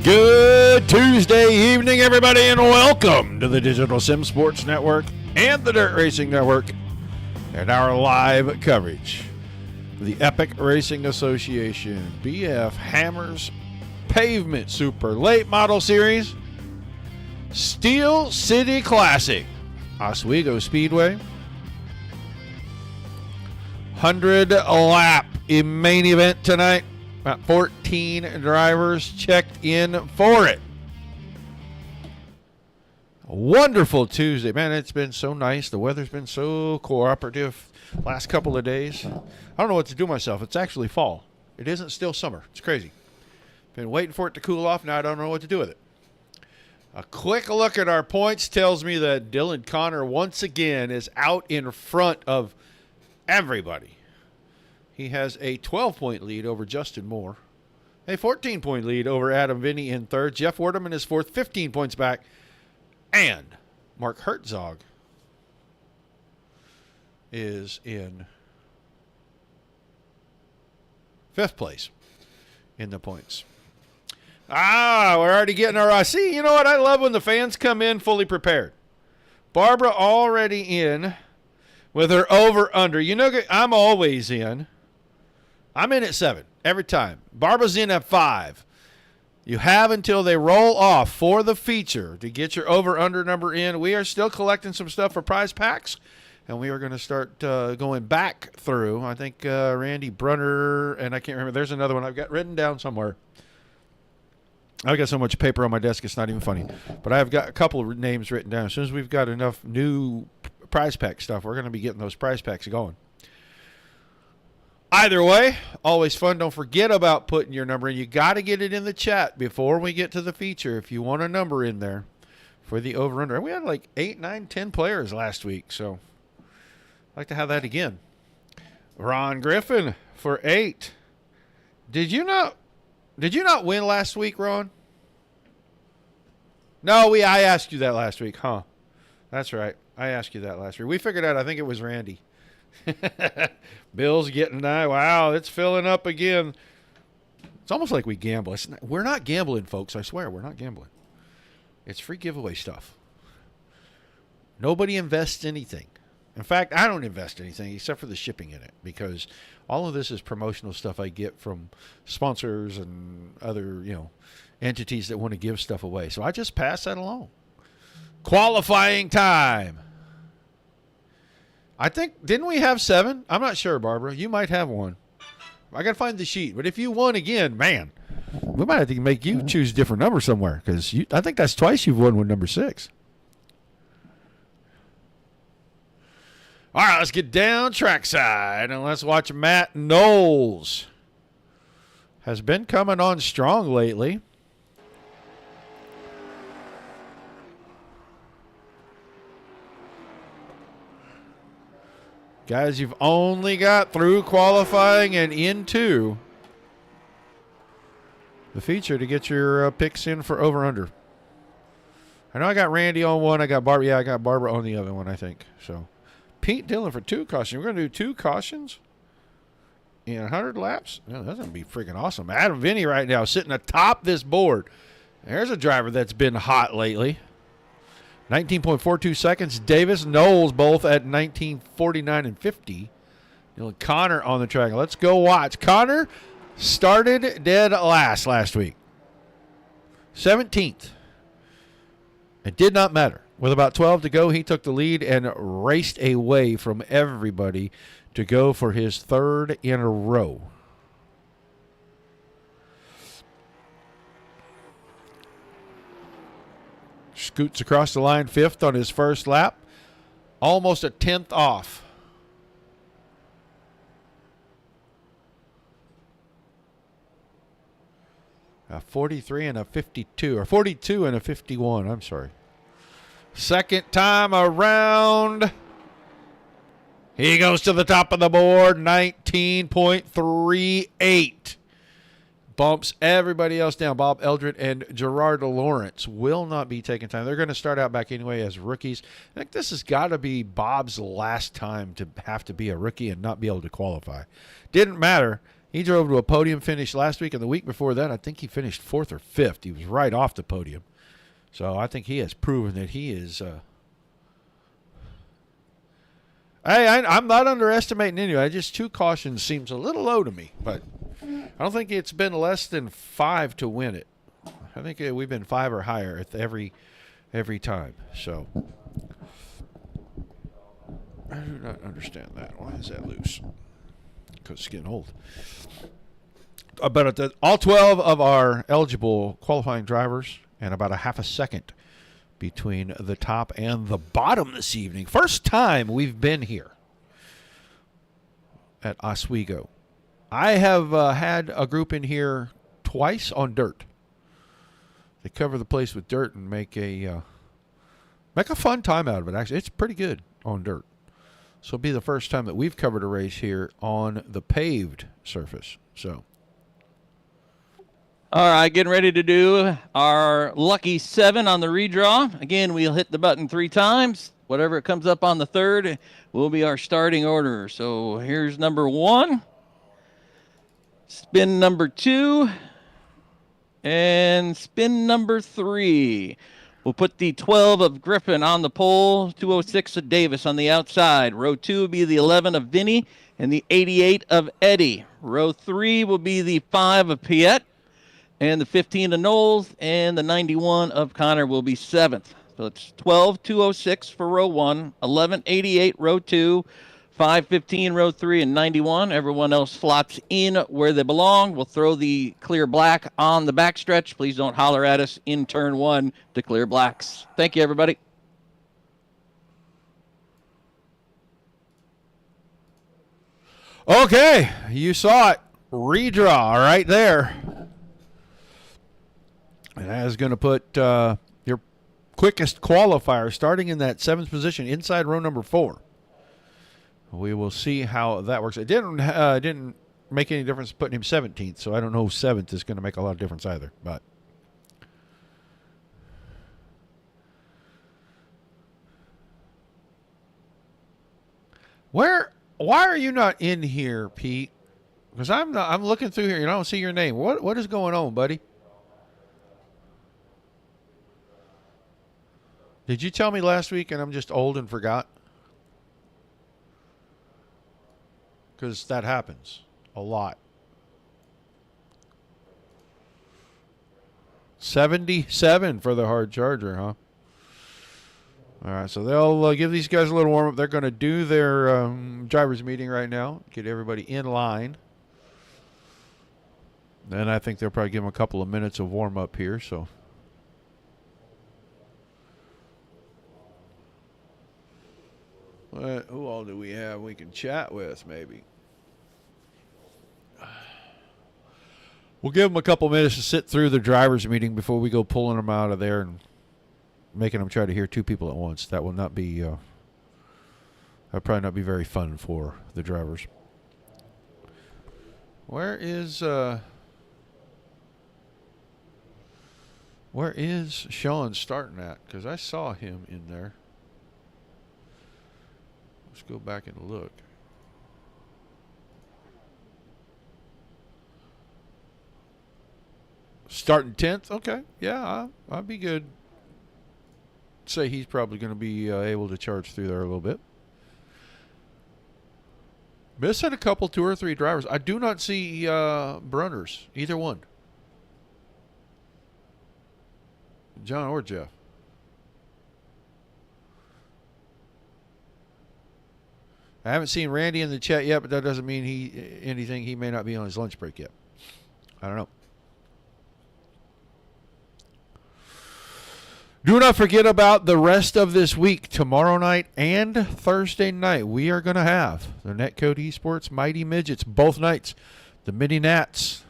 Good Tuesday evening, everybody, and welcome to the Digital Sim Sports Network and the Dirt Racing Network and our live coverage of the Epic Racing Association BF Hammers Pavement Super Late Model Series Steel City Classic Oswego Speedway 100-lap main event tonight. About 14 drivers checked in for it. A wonderful Tuesday. Man, it's been so nice. The weather's been so cooperative last couple of days. I don't know what to do myself. It's actually fall. It isn't still summer. It's crazy. Been waiting for it to cool off. Now I don't know what to do with it. A quick look at our points tells me that Dylan Connor once again is out in front of everybody. He has a 12-point lead over Justin Moore, a 14-point lead over Adam Vinny in third. Jeff Werdeman is fourth, 15 points back, and Mark Herzog is in fifth place in the points. We're already getting our see, you know what? I love when the fans come in fully prepared. Barbara already in with her over-under. You know, I'm always in. I'm in at 7 every time. Barbara's in at 5. You have until they roll off for the feature to get your over-under number in. We are still collecting some stuff for prize packs, and we are going to start going back through. I think Randy Brunner, and I can't remember. There's another one I've got written down somewhere. I've got so much paper on my desk, it's not even funny. But I've got a couple of names written down. As soon as we've got enough new prize pack stuff, we're going to be getting those prize packs going. Either way, always fun. Don't forget about putting your number in. You got to get it in the chat before we get to the feature if you want a number in there for the over-under. We had like 8, 9, 10 players last week, so I'd like to have that again. Ron Griffin for 8. Did you not win last week, Ron? No, I asked you that last week, huh? That's right. I asked you that last week. We figured out, I think it was Randy. Bill's getting nigh. Wow, it's filling up again. It's almost like we gamble. We're not gambling, folks. I swear, we're not gambling. It's free giveaway stuff. Nobody invests anything. In fact, I don't invest anything except for the shipping in it, because all of this is promotional stuff I get from sponsors and other, entities that want to give stuff away. So I just pass that along. Qualifying time. I think, didn't we have 7? I'm not sure, Barbara. You might have one. I got to find the sheet. But if you won again, man, we might have to make you choose a different number somewhere, because I think that's twice you've won with number 6. All right, let's get down trackside, and let's watch Matt Knowles. Has been coming on strong lately. Guys, you've only got through qualifying and into the feature to get your picks in for over-under. I know I got Randy on one. I got Barbara. Yeah, I got Barbara on the other one, I think. So, Pete Dillon for 2 cautions. We're going to do 2 cautions in 100 laps. Oh, that's going to be freaking awesome. Adam Vinny right now sitting atop this board. There's a driver that's been hot lately. 19.42 seconds. Davis Knowles both at 19:49 and 50. Connor on the track. Let's go watch. Connor started dead last week. 17th. It did not matter. With about 12 to go, he took the lead and raced away from everybody to go for his 3rd in a row. Scoots across the line 5th on his first lap. Almost a 10th off. A 43 and a 52. Or 42 and a 51. I'm sorry. Second time around. He goes to the top of the board. 19.38. Bumps everybody else down. Bob Eldred and Gerard Lawrence will not be taking time. They're going to start out back anyway as rookies. I think this has got to be Bob's last time to have to be a rookie and not be able to qualify. Didn't matter. He drove to a podium finish last week, and the week before that, I think he finished 4th or 5th. He was right off the podium. So I think he has proven that he is. I'm not underestimating anyway. Just 2 cautions seems a little low to me, but I don't think it's been less than 5 to win it. I think we've been 5 or higher at every time. So I do not understand that. Why is that loose? Because it's getting old. But all 12 of our eligible qualifying drivers, and about a half a second between the top and the bottom this evening. First time we've been here at Oswego. I have had a group in here twice on dirt. They cover the place with dirt and make a fun time out of it. Actually, it's pretty good on dirt. So it'll be the first time that we've covered a race here on the paved surface. So, all right, getting ready to do our lucky 7 on the redraw. Again, we'll hit the button 3 times. Whatever it comes up on the 3rd will be our starting order. So here's number 1, spin number 2, and spin number 3. We'll put the 12 of Griffin on the pole, 206 of Davis on the outside. Row 2 will be the 11 of Vinny and the 88 of Eddie. Row 3 will be the 5 of Piet and the 15 of Knowles, and the 91 of Connor will be 7th. So it's 12, 206 for row 1, 11, 88 row 2, 515 row 3, and 91. Everyone else slots in where they belong. We'll throw the clear black on the backstretch. Please don't holler at us in turn 1 to clear blacks. Thank you, everybody. okay, you saw it. Redraw right there. And that is going to put your quickest qualifier starting in that 7th position inside row number 4. We will see how that works. It didn't make any difference putting him 17th, so I don't know if 7th is going to make a lot of difference either. But why are you not in here, Pete? Because I'm looking through here and I don't see your name. What is going on, buddy? Did you tell me last week and I'm just old and forgot? Because that happens a lot. 77 for the hard charger, huh? All right, so they'll give these guys a little warm-up. They're going to do their drivers' meeting right now, get everybody in line. Then I think they'll probably give them a couple of minutes of warm-up here, so... who all do we have we can chat with, maybe? We'll give them a couple minutes to sit through the driver's meeting before we go pulling them out of there and making them try to hear 2 people at once. That will not be, that'll probably not be very fun for the drivers. Where is Sean starting at? Because I saw him in there. Let's go back and look. Starting 10th? Okay. Yeah, I'd be good. Say he's probably going to be able to charge through there a little bit. Missing a couple, 2 or 3 drivers. I do not see Brunners, either one. John or Jeff. I haven't seen Randy in the chat yet, but that doesn't mean anything. He may not be on his lunch break yet. I don't know. Do not forget about the rest of this week. Tomorrow night and Thursday night, we are going to have the Netcode Esports Mighty Midgets both nights. The Mini Nats.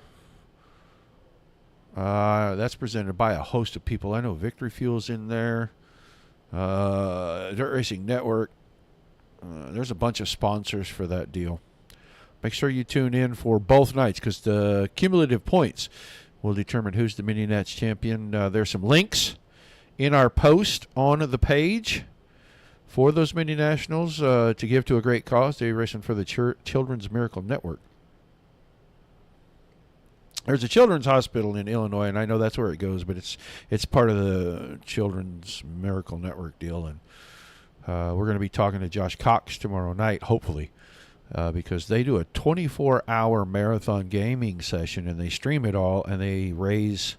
That's presented by a host of people. I know Victory Fuel's in there. Dirt Racing Network. There's a bunch of sponsors for that deal. Make sure you tune in for both nights because the cumulative points will determine who's the Mini Nats champion. There's some links in our post on the page for those Mini Nationals to give to a great cause. They're racing for the Children's Miracle Network. There's a children's hospital in Illinois, and I know that's where it goes, but it's part of the Children's Miracle Network deal. And we're going to be talking to Josh Cox tomorrow night, hopefully, because they do a 24-hour marathon gaming session, and they stream it all, and they raise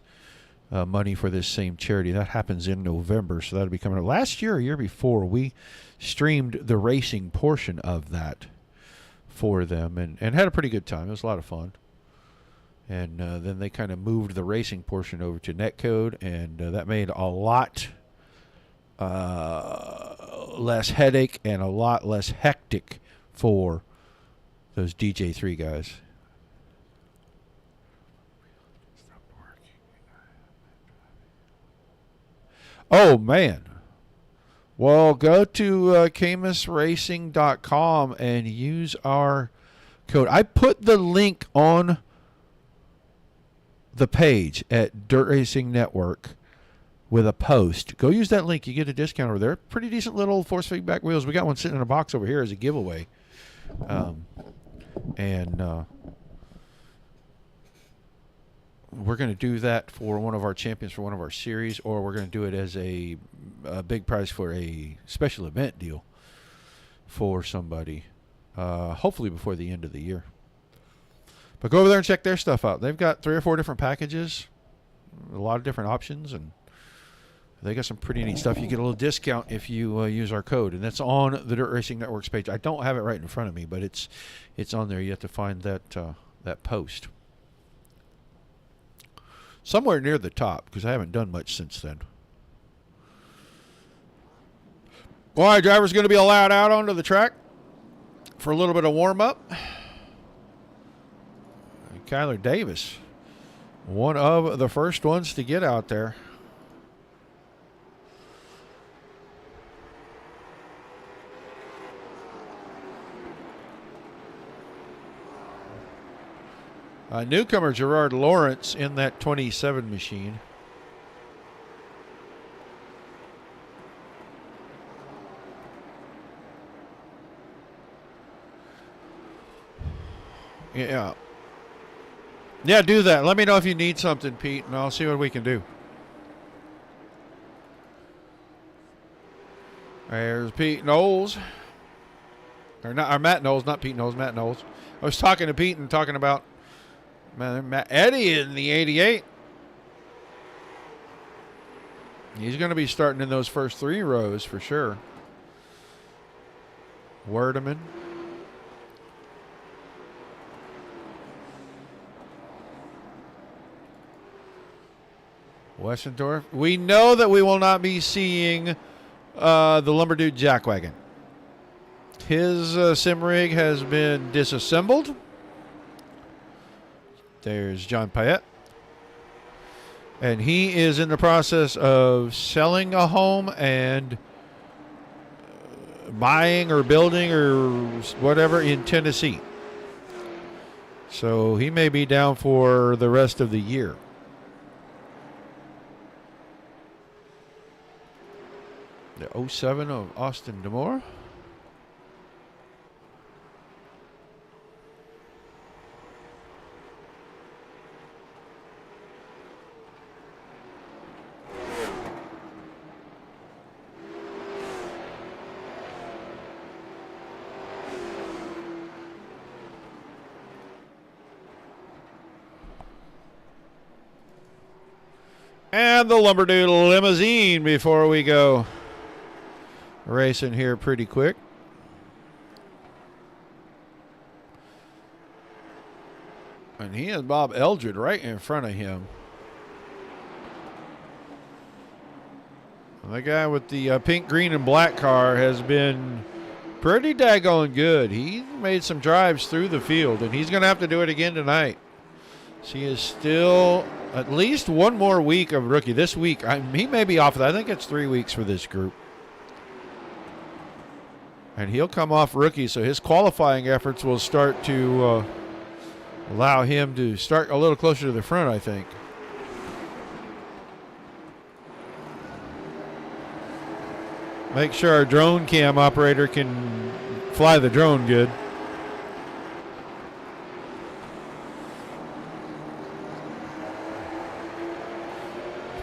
money for this same charity. That happens in November, so that'll be coming up. Last year, a year before, we streamed the racing portion of that for them and had a pretty good time. It was a lot of fun. And then they kind of moved the racing portion over to netcode, and that made a lot less headache and a lot less hectic for those DJ3 guys. Oh, man. Well, go to camusracing.com and use our code. I put the link on the page at Dirt Racing Network with a post. Go use that link. You get a discount over there. Pretty decent little force feedback wheels. We got one sitting in a box over here as a giveaway. We're going to do that for one of our champions for one of our series, or we're going to do it as a big prize for a special event deal for somebody, hopefully before the end of the year. But go over there and check their stuff out. They've got 3 or 4 different packages, a lot of different options, and they got some pretty neat stuff. You get a little discount if you use our code, and that's on the Dirt Racing Network's page. I don't have it right in front of me, but it's on there. You have to find that post somewhere near the top, because I haven't done much since then. All right, driver's going to be allowed out onto the track for a little bit of warm-up. Kyler Davis, one of the first ones to get out there. Newcomer Gerard Lawrence in that 27 machine. Yeah. Yeah, do that. Let me know if you need something, Pete, and I'll see what we can do. There's Pete Knowles. Or Matt Knowles, not Pete Knowles, Matt Knowles. I was talking to Pete and talking about Matt Eddie in the 88. He's going to be starting in those first 3 rows for sure. Werdeman. Westendorf. We know that we will not be seeing the Lumberdude Jackwagon. His sim rig has been disassembled. There's John Payette. And he is in the process of selling a home and buying or building or whatever in Tennessee. So he may be down for the rest of the year. The 07 of Austin Demore. And the Lumberdude limousine before we go racing here pretty quick. And he has Bob Eldred right in front of him. The guy with the pink, green, and black car has been pretty daggone good. He made some drives through the field, and he's going to have to do it again tonight. So he is still at least one more week of rookie. This week, he may be off of that. I think it's 3 weeks for this group. And he'll come off rookie, so his qualifying efforts will start to allow him to start a little closer to the front, I think. Make sure our drone cam operator can fly the drone good.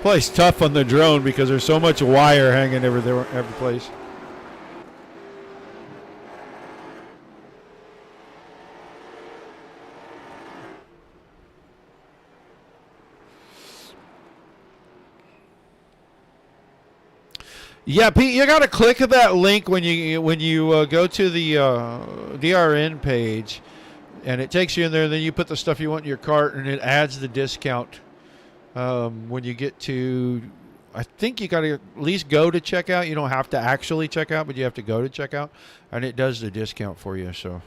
Place tough on the drone because there's so much wire hanging every place. Yeah, Pete, you got to click that link when you go to the DRN page, and it takes you in there. And then you put the stuff you want in your cart, and it adds the discount. When you get to, I think you got to at least go to checkout. You don't have to actually check out, but you have to go to checkout, and it does the discount for you. So.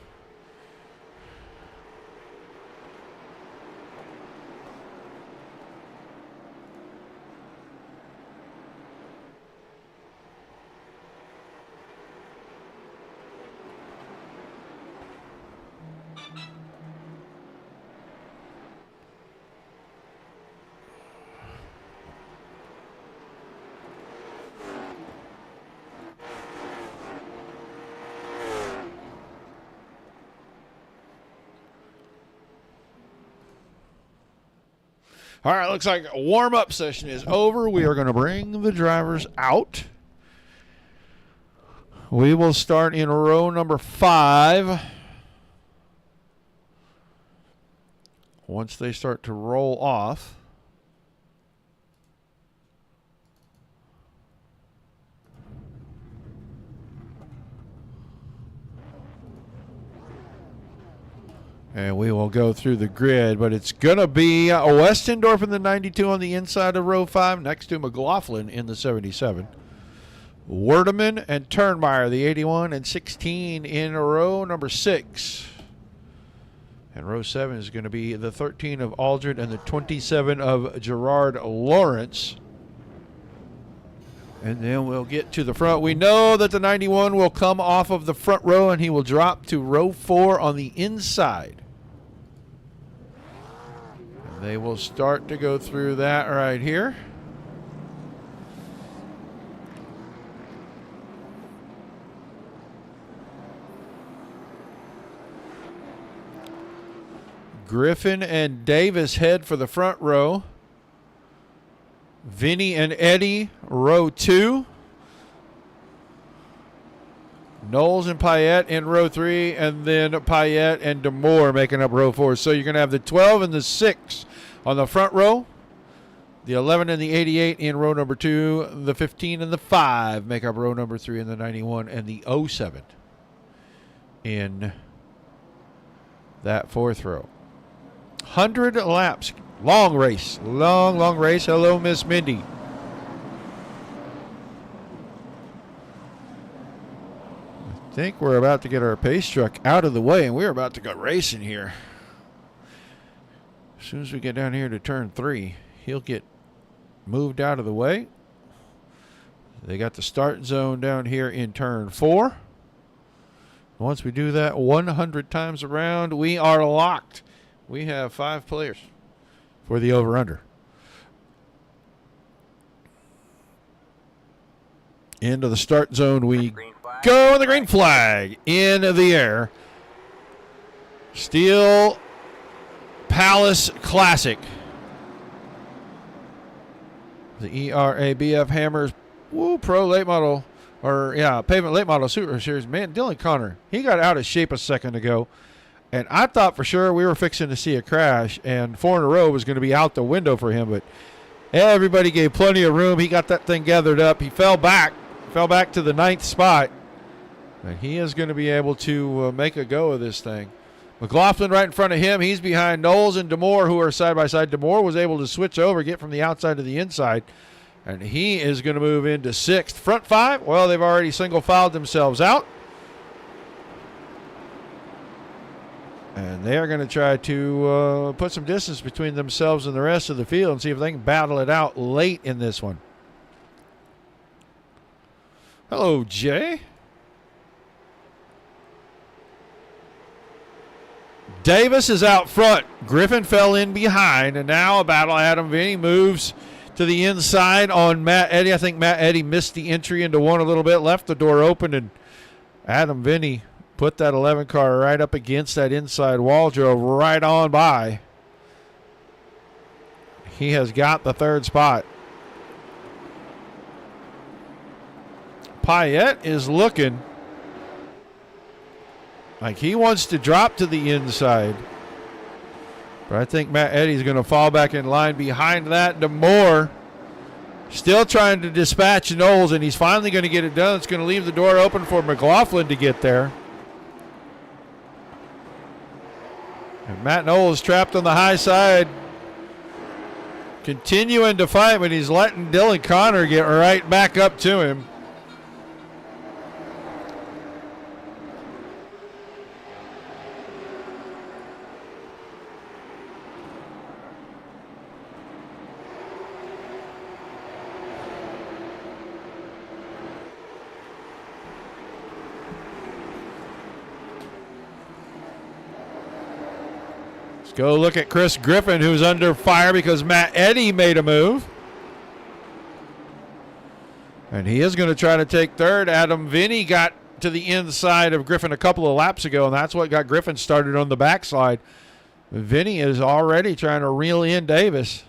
All right, looks like a warm-up session is over. We are going to bring the drivers out. We will start in row number 5. Once they start to roll off. And we will go through the grid, but it's going to be Westendorf in the 92 on the inside of row 5, next to McLaughlin in the 77. Werdeman and Turnmeyer, the 81 and 16 in row number 6. And row 7 is going to be the 13 of Aldred and the 27 of Gerard Lawrence. And then we'll get to the front. We know that the 91 will come off of the front row and he will drop to row 4 on the inside. And they will start to go through that right here. Griffin and Davis head for the front row. Vinny and Eddie, row 2. Knowles and Payette in row 3, and then Payette and DeMoore making up row 4. So you're going to have the 12 and the 6 on the front row. The 11 and the 88 in row number 2. The 15 and the 5 make up row number 3, and the 91 and the 07 in that fourth row. 100 laps. Long race. Long race. Hello, Miss Mindy. I think we're about to get our pace truck out of the way, and we're about to go racing here. As soon as we get down here to turn 3, he'll get moved out of the way. They got the start zone down here in turn 4. Once we do that 100 times around, we are locked. We have 5 players for the over-under. Into the start zone we go, and the green flag in the air. Steel Palace Classic. The ERABF Hammers Pro Late Model, Pavement Late Model Super Series. Man, Dylan Connor, he got out of shape a second ago. And I thought for sure we were fixing to see a crash, and 4 in a row was going to be out the window for him. But everybody gave plenty of room. He got that thing gathered up. He fell back to the 9th spot. And he is going to be able to make a go of this thing. McLaughlin right in front of him. He's behind Knowles and DeMoore, who are side by side. DeMoore was able to switch over, get from the outside to the inside. And he is going to move into 6th. Front 5, well, they've already single filed themselves out. And they are going to try to put some distance between themselves and the rest of the field and see if they can battle it out late in this one. Hello, Jay. Davis is out front. Griffin fell in behind, and now a battle. Adam Vinny moves to the inside on Matt Eddy. I think Matt Eddy missed the entry into one a little bit, left the door open, and Adam Vinny put that 11 car right up against that inside wall, drove right on by. He has got the 3rd spot. Payette is looking like he wants to drop to the inside. But I think Matt Eddy's going to fall back in line behind that. DeMoore still trying to dispatch Knowles, and he's finally going to get it done. It's going to leave the door open for McLaughlin to get there. And Matt Knowles trapped on the high side, continuing to fight, but he's letting Dylan Connor get right back up to him. Go look at Chris Griffin, who's under fire because Matt Eddy made a move. And he is going to try to take third. Adam Vinny got to the inside of Griffin a couple of laps ago, and that's what got Griffin started on the backslide. Vinny is already trying to reel in Davis.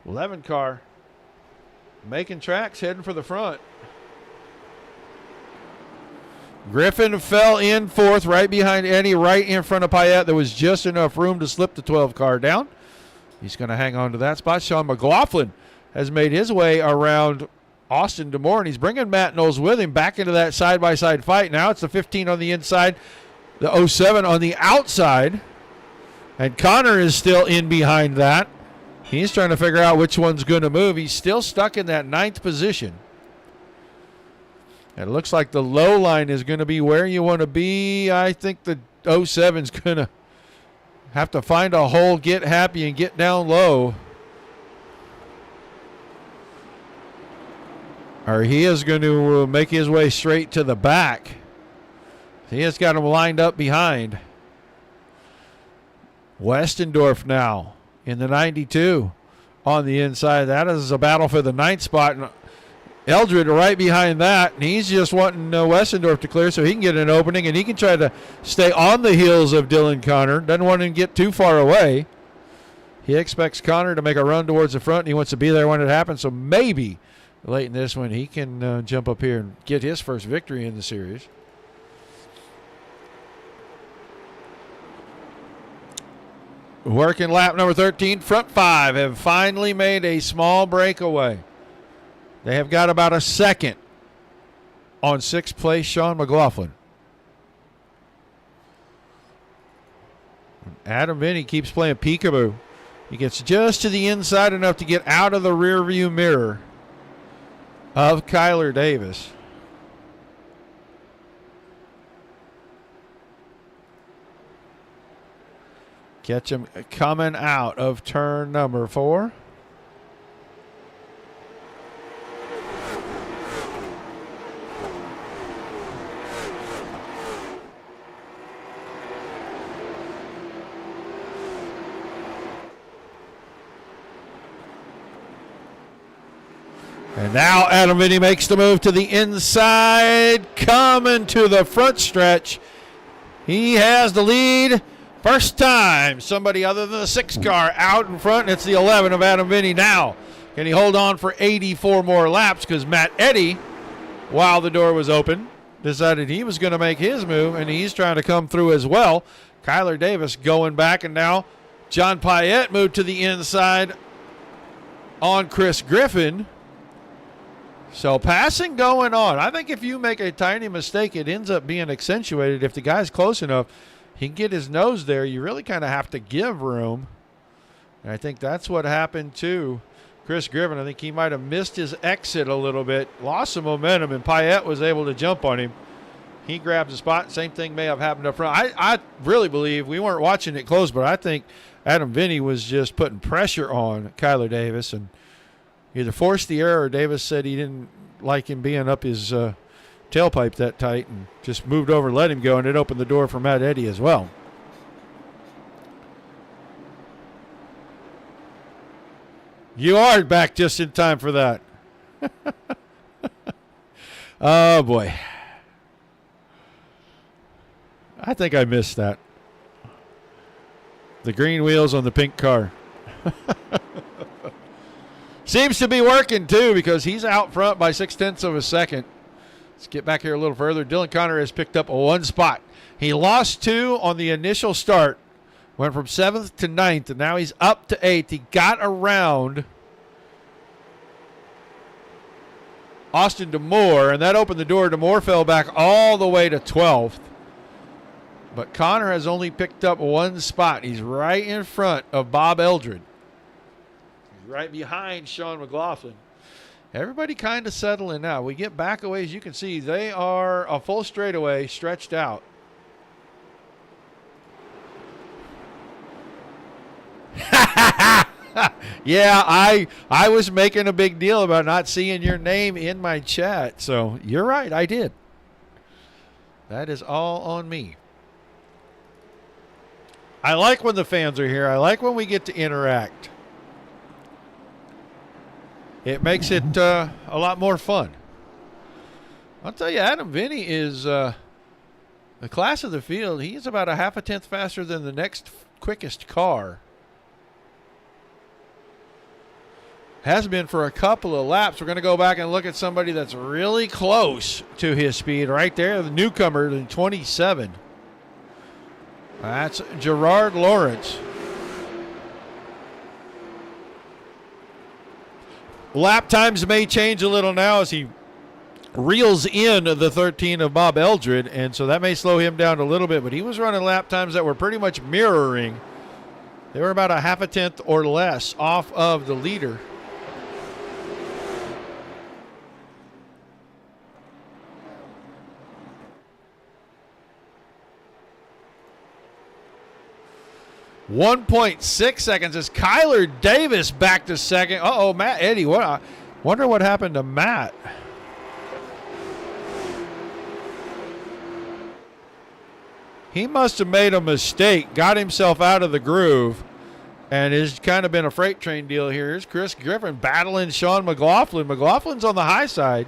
11 car making tracks, heading for the front. Griffin fell in fourth, right behind Eddy, right in front of Payette. There was just enough room to slip the 12 car down. He's going to hang on to that spot. Sean McLaughlin has made his way around Austin DeMoore, and he's bringing Matt Knowles with him back into that side-by-side fight. Now it's the 15 on the inside, the 07 on the outside, and Connor is still in behind that. He's trying to figure out which one's going to move. He's still stuck in that 9th position. It looks like the low line is going to be where you want to be. I think the 07's going to have to find a hole, get happy, and get down low. Or he is going to make his way straight to the back. He has got him lined up behind. Westendorf now in the 92 on the inside. That is a battle for the 9th spot. Eldred right behind that, and he's just wanting Westendorf to clear so he can get an opening, and he can try to stay on the heels of Dylan Connor. Doesn't want him to get too far away. He expects Connor to make a run towards the front, and he wants to be there when it happens, so maybe late in this one he can jump up here and get his first victory in the series. Working lap number 13, front 5 have finally made a small breakaway. They have got about a second on 6th place Sean McLaughlin. Adam Vinny keeps playing peekaboo. He gets just to the inside enough to get out of the rearview mirror of Kyler Davis. Catch him coming out of turn number 4. And now Adam Vinny makes the move to the inside, coming to the front stretch. He has the lead. First time somebody other than the 6 car out in front, and it's the 11 of Adam Vinny now. Can he hold on for 84 more laps? Because Matt Eddy, while the door was open, decided he was going to make his move, and he's trying to come through as well. Kyler Davis going back, and now John Payette moved to the inside on Chris Griffin. So passing going on. I think if you make a tiny mistake, it ends up being accentuated. If the guy's close enough, he can get his nose there. You really kind of have to give room. And I think that's what happened to Chris Griffin. I think he might have missed his exit a little bit, lost some momentum, and Payette was able to jump on him. He grabs a spot. Same thing may have happened up front. I really believe, we weren't watching it close, but I think Adam Vinny was just putting pressure on Kyler Davis and either forced the error or Davis said he didn't like him being up his tailpipe that tight and just moved over and let him go, and it opened the door for Matt Eddy as well. You are back just in time for that. Oh, boy. I think I missed that. The green wheels on the pink car. Seems to be working, too, because he's out front by 0.6 of a second. Let's get back here a little further. Dylan Connor has picked up 1 spot. He lost 2 on the initial start. Went from 7th to 9th, and now he's up to 8th. He got around Austin DeMoore, and that opened the door. DeMoore fell back all the way to 12th. But Connor has only picked up 1 spot. He's right in front of Bob Eldred. He's right behind Sean McLaughlin. Everybody kind of settling now. We get back a ways. You can see they are a full straightaway stretched out. Yeah, I was making a big deal about not seeing your name in my chat. So you're right, I did. That is all on me. I like when the fans are here. I like when we get to interact. It makes it a lot more fun. I'll tell you, Adam Vinny is the class of the field. He's about a half a tenth faster than the next quickest car. Has been for a couple of laps. We're going to go back and look at somebody that's really close to his speed right there. The newcomer in 27. That's Gerard Lawrence. Lap times may change a little now as he reels in the 13 of Bob Eldred, and so that may slow him down a little bit, but he was running lap times that were pretty much mirroring. They were about a half a tenth or less off of the leader. .6 seconds as Kyler Davis back to second. Uh-oh, Matt Eddy. I wonder what happened to Matt. He must have made a mistake, got himself out of the groove, and has kind of been a freight train deal here. Here's Chris Griffin battling Sean McLaughlin. McLaughlin's on the high side.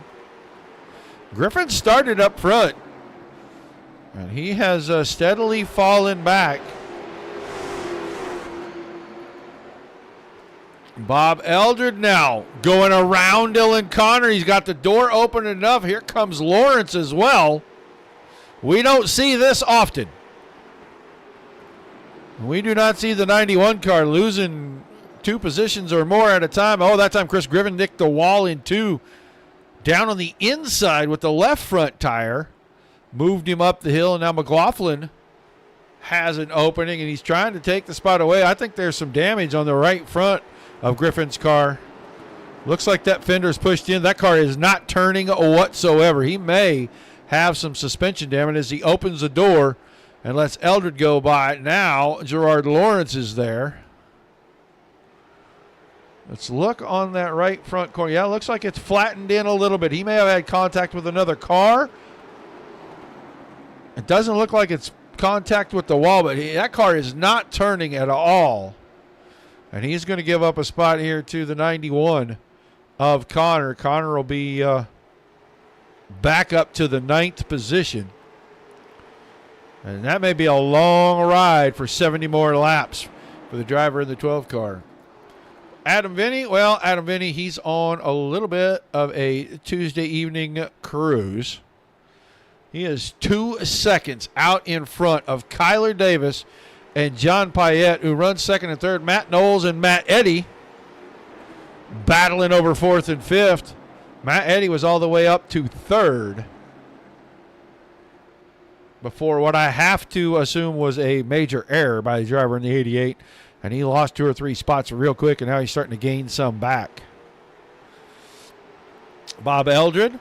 Griffin started up front, and he has steadily fallen back. Bob Eldred now going around Dylan Connor. He's got the door open enough. Here comes Lawrence as well. We don't see this often. We do not see the 91 car losing 2 positions or more at a time. Oh, that time Chris Griffin nicked the wall in 2. Down on the inside with the left front tire. Moved him up the hill, and now McLaughlin has an opening, and he's trying to take the spot away. I think there's some damage on the right front of Griffin's car. Looks like that fender's pushed in. That car is not turning whatsoever. He may have some suspension damage as he opens the door and lets Eldred go by. Now Gerard Lawrence is there. Let's look on that right front corner. Yeah, it looks like it's flattened in a little bit. He may have had contact with another car. It doesn't look like it's contact with the wall, but that car is not turning at all. And he's going to give up a spot here to the 91 of Connor. Connor will be back up to the 9th position. And that may be a long ride for 70 more laps for the driver in the 12 car. Adam Vinny, well, Adam Vinny, he's on a little bit of a Tuesday evening cruise. He is 2 seconds out in front of Kyler Davis and John Payette, who runs second and third. Matt Knowles and Matt Eddy battling over 4th and 5th. Matt Eddy was all the way up to 3rd before what I have to assume was a major error by the driver in the 88. And he lost 2 or 3 spots real quick, and now he's starting to gain some back. Bob Eldred,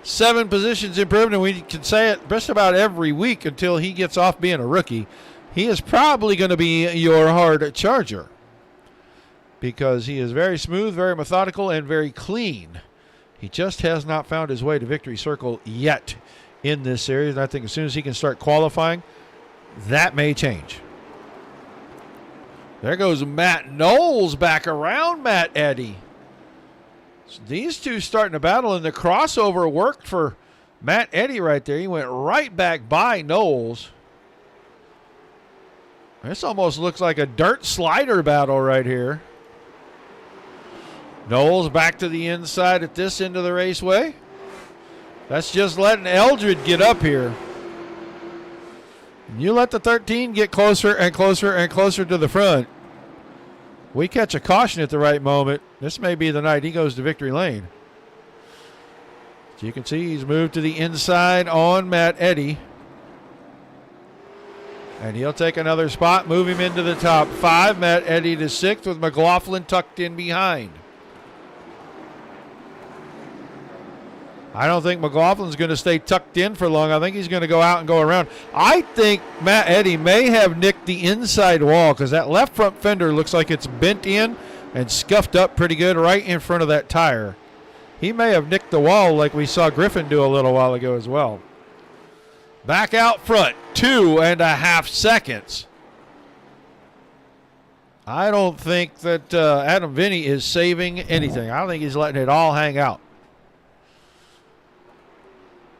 7 positions improved, and we can say it just about every week until he gets off being a rookie. He is probably going to be your hard charger because he is very smooth, very methodical, and very clean. He just has not found his way to victory circle yet in this series. And I think as soon as he can start qualifying, that may change. There goes Matt Knowles back around Matt Eddy. So these two starting to battle, and the crossover worked for Matt Eddy right there. He went right back by Knowles. This almost looks like a dirt slider battle right here. Knowles back to the inside at this end of the raceway. That's just letting Eldred get up here. You let the 13 get closer and closer and closer to the front. We catch a caution at the right moment. This may be the night he goes to victory lane. As you can see, he's moved to the inside on Matt Eddy. And he'll take another spot, move him into the top 5. Matt Eddy to 6th with McLaughlin tucked in behind. I don't think McLaughlin's going to stay tucked in for long. I think he's going to go out and go around. I think Matt Eddy may have nicked the inside wall because that left front fender looks like it's bent in and scuffed up pretty good right in front of that tire. He may have nicked the wall like we saw Griffin do a little while ago as well. Back out front, 2.5 seconds. I don't think that Adam Vinny is saving anything. I think he's letting it all hang out.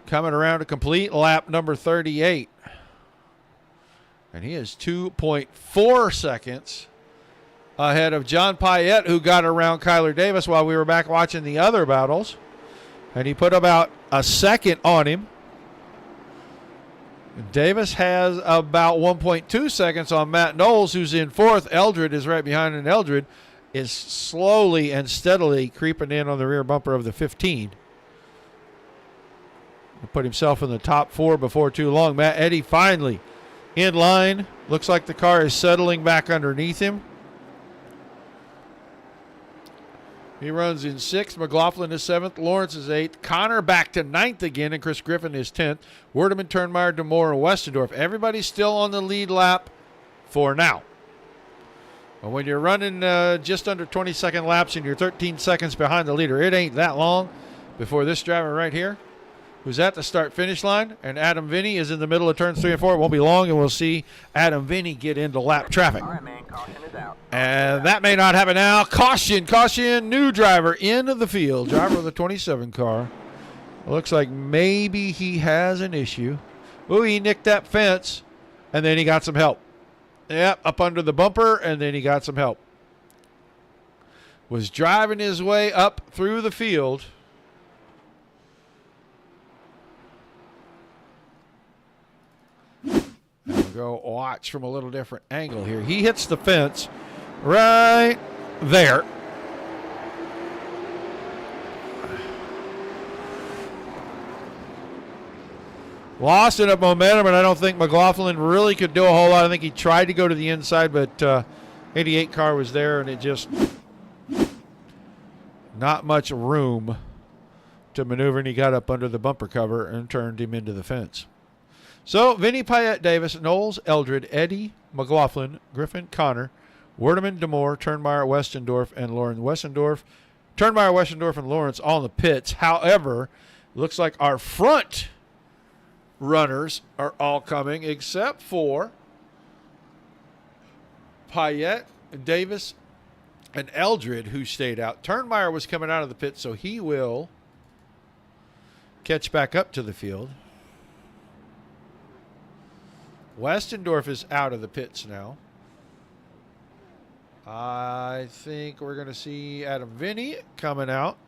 Coming around to complete lap number 38. And he is 2.4 seconds ahead of John Payette, who got around Kyler Davis while we were back watching the other battles. And he put about a second on him. Davis has about 1.2 seconds on Matt Knowles, who's in 4th. Eldred is right behind, and Eldred is slowly and steadily creeping in on the rear bumper of the 15. He put himself in the top 4 before too long. Matt Eddy finally in line. Looks like the car is settling back underneath him. He runs in 6th. McLaughlin is 7th. Lawrence is 8th. Connor back to 9th again, and Chris Griffin is 10th. Werdeman, Turnmeyer, DeMore, and Westendorf. Everybody's still on the lead lap for now. But when you're running just under 20-second laps and you're 13 seconds behind the leader, it ain't that long before this driver right here, who's at the start-finish line, and Adam Vinny is in the middle of turns 3 and 4. It won't be long, and we'll see Adam Vinny get into lap traffic. All right, man. Caution is out. And that may not happen now. Caution, caution. New driver into the field. Driver of the 27 car. Looks like maybe he has an issue. Ooh, he nicked that fence, and then he got some help. Yep, up under the bumper, and then he got some help. Was driving his way up through the field. We'll go watch from a little different angle here. He hits the fence right there. Lost enough momentum, and I don't think McLaughlin really could do a whole lot. I think he tried to go to the inside, but 88 car was there, and it just not much room to maneuver, and he got up under the bumper cover and turned him into the fence. So, Vinny, Payette, Davis, Knowles, Eldred, Eddy, McLaughlin, Griffin, Connor, Werdeman, DeMore, Turnmeyer, Westendorf, and Lawrence. Turnmeyer, Westendorf, and Lawrence all in the pits. However, looks like our front runners are all coming except for Payette, Davis, and Eldred, who stayed out. Turnmeyer was coming out of the pit, so he will catch back up to the field. Westendorf is out of the pits now. I think we're going to see Adam Vinny coming out.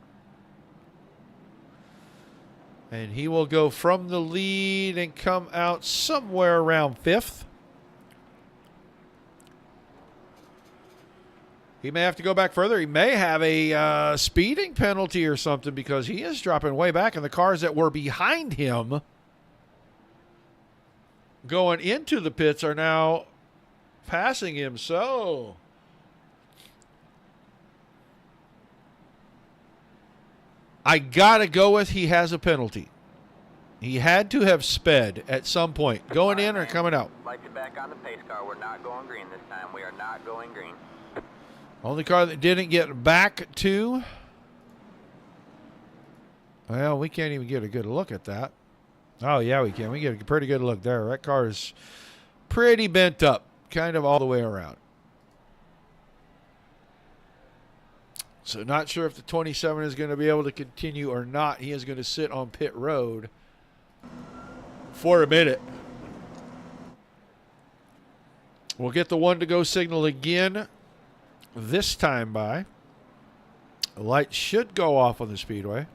And he will go from the lead and come out somewhere around 5th. He may have to go back further. He may have a speeding penalty or something because he is dropping way back, and the cars that were behind him going into the pits are now passing him. So I got to go with he has a penalty. He had to have sped at some point, going in or coming out. Like you back on the pace car. We're not going green this time. We are not going green. Only car that didn't get back to. Well, we can't even get a good look at that. Oh, yeah, we can. We get a pretty good look there. That car is pretty bent up, kind of all the way around. So not sure if the 27 is going to be able to continue or not. He is going to sit on pit road for a minute. We'll get the 1-to-go signal again, this time by. The light should go off on the speedway.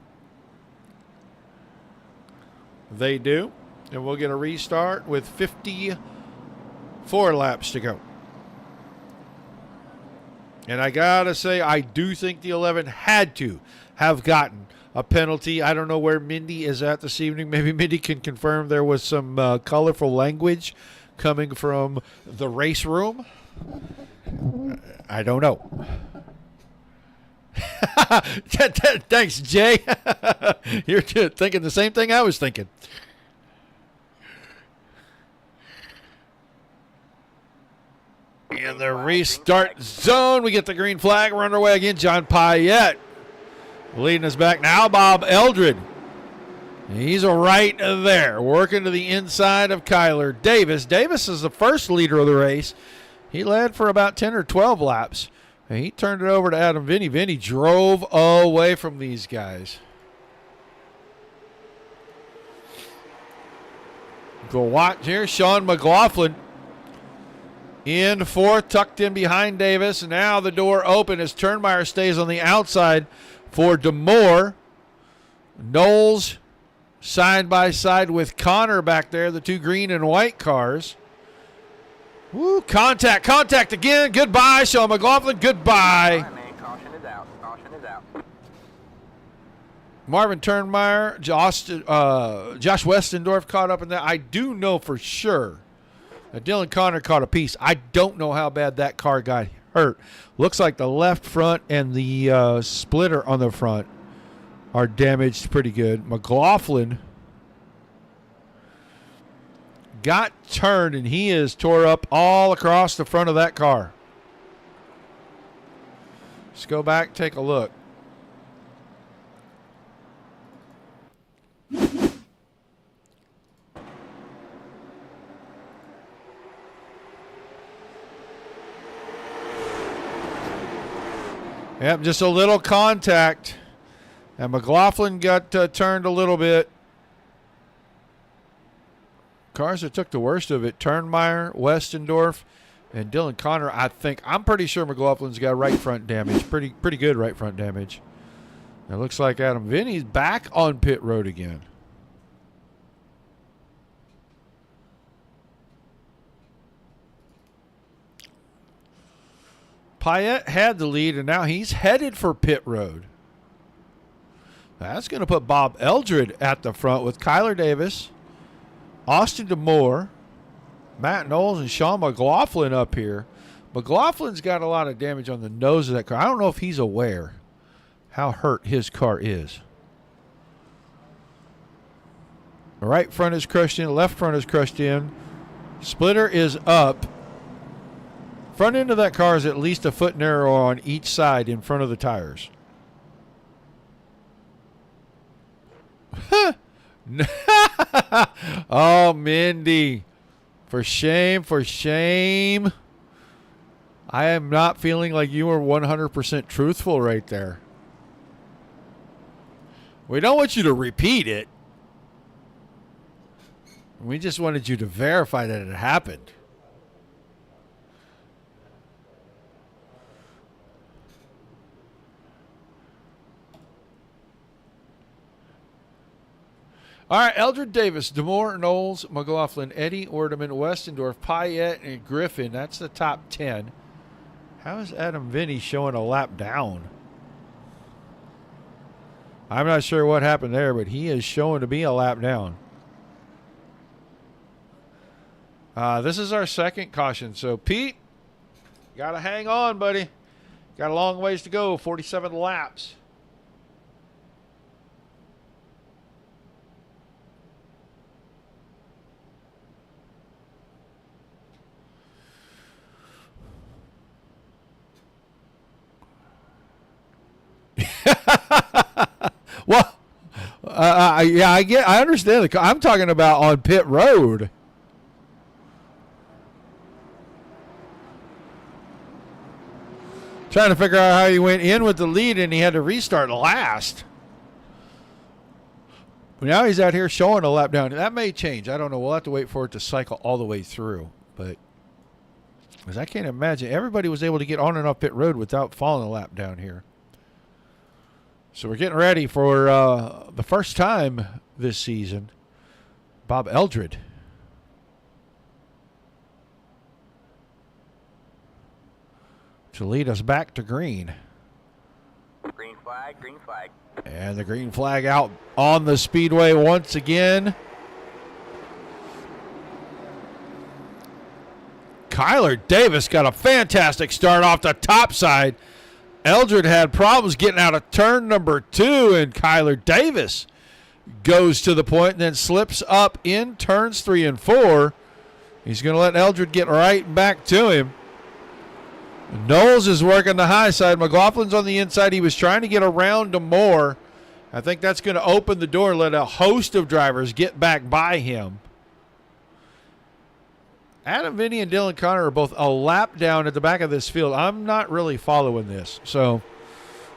They do. And we'll get a restart with 54 laps to go. And I got to say, I do think the 11 had to have gotten a penalty. I don't know where Mindy is at this evening. Maybe Mindy can confirm there was some colorful language coming from the race room. I don't know. Thanks, Jay. You're thinking the same thing I was thinking. In the restart zone, we get the green flag. We're underway again. John Payette leading us back. Now Bob Eldred. He's right there, working to the inside of Kyler Davis. Davis is the first leader of the race. He led for about 10 or 12 laps. And he turned it over to Adam Vinny. Vinny drove away from these guys. Go watch here. Sean McLaughlin in fourth, tucked in behind Davis. And now the door open as Turnmeyer stays on the outside for DeMoore. Knowles side by side with Connor back there, the two green and white cars. Woo, contact again. Goodbye, Sean McLaughlin. Goodbye. All right, man. Caution is out. Caution is out. Marvin Turnmeyer, Josh Westendorf caught up in that. I do know for sure that Dylan Connor caught a piece. I don't know how bad that car got hurt. Looks like the left front and the splitter on the front are damaged pretty good. McLaughlin got turned, and he is tore up all across the front of that car. Let's go back, take a look. Yep, just a little contact. And McLaughlin got turned a little bit. Cars that took the worst of it, Turnmeyer, Westendorf, and Dylan Connor. I'm pretty sure McLaughlin's got right front damage. Pretty good right front damage. It looks like Adam Vinny's back on pit road again. Payette had the lead, and now he's headed for pit road. That's going to put Bob Eldred at the front with Kyler Davis, Austin DeMoore, Matt Knowles, and Sean McLaughlin up here. McLaughlin's got a lot of damage on the nose of that car. I don't know if he's aware how hurt his car is. The right front is crushed in. Left front is crushed in. Splitter is up. Front end of that car is at least a foot narrow on each side in front of the tires. Oh, Mindy. For shame, for shame. I am not feeling like you were 100% truthful right there. We don't want you to repeat it. We just wanted you to verify that it happened. All right, Eldred Davis, DeMoore, Knowles, McLaughlin, Eddie, Ordeman, Westendorf, Payette, and Griffin. That's the top 10. How is Adam Vinny showing a lap down? I'm not sure what happened there, but he is showing to be a lap down. This is our second caution. So, Pete, got to hang on, buddy. Got a long ways to go, 47 laps. Well, yeah, I understand. I'm talking about on pit road. Trying to figure out how he went in with the lead and he had to restart last. But now he's out here showing a lap down. That may change. I don't know. We'll have to wait for it to cycle all the way through. But because I can't imagine everybody was able to get on and off pit road without falling a lap down here. So we're getting ready for the first time this season Bob Eldred. To lead us back to green. Green flag, green flag. And the green flag out on the speedway once again. Kyler Davis got a fantastic start off the top side. Eldred had problems getting out of turn number 2, and Kyler Davis goes to the point and then slips up in turns 3 and 4. He's going to let Eldred get right back to him. Knowles is working the high side. McLaughlin's on the inside. He was trying to get around to Moore. I think that's going to open the door and let a host of drivers get back by him. Adam Vinny and Dylan Connor are both a lap down at the back of this field. I'm not really following this, so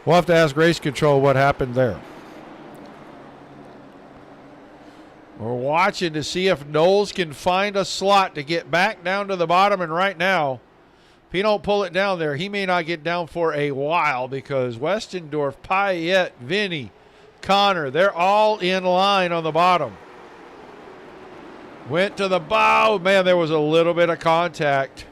we'll have to ask race control what happened there. We're watching to see if Knowles can find a slot to get back down to the bottom, and right now, if he don't pull it down there, he may not get down for a while because Westendorf, Payette, Vinny, Connor, they're all in line on the bottom. Went to the bow. Man, there was a little bit of contact.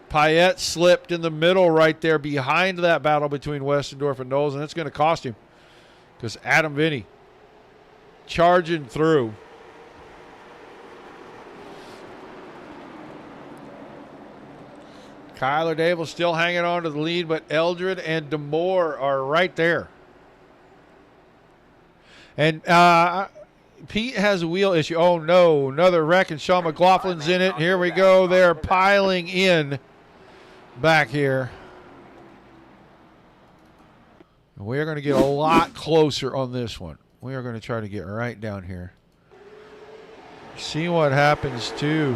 Payette slipped in the middle right there behind that battle between Westendorf and Knowles, and it's going to cost him because Adam Vinny charging through. Kyler Davis still hanging on to the lead, but Eldred and DeMoore are right there. And Pete has a wheel issue. Oh, no, another wreck, and Sean McLaughlin's in it. Here we go. They're piling in back here. We are going to get a lot closer on this one. We are going to try to get right down here. See what happens to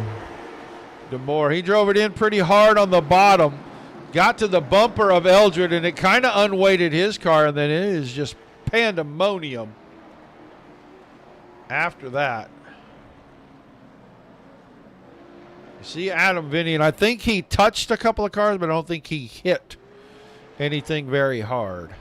DeMoore. He drove it in pretty hard on the bottom. Got to the bumper of Eldred, and it kind of unweighted his car, and then it is just pandemonium after that. You see Adam Vinny, and I think he touched a couple of cars, but I don't think he hit anything very hard.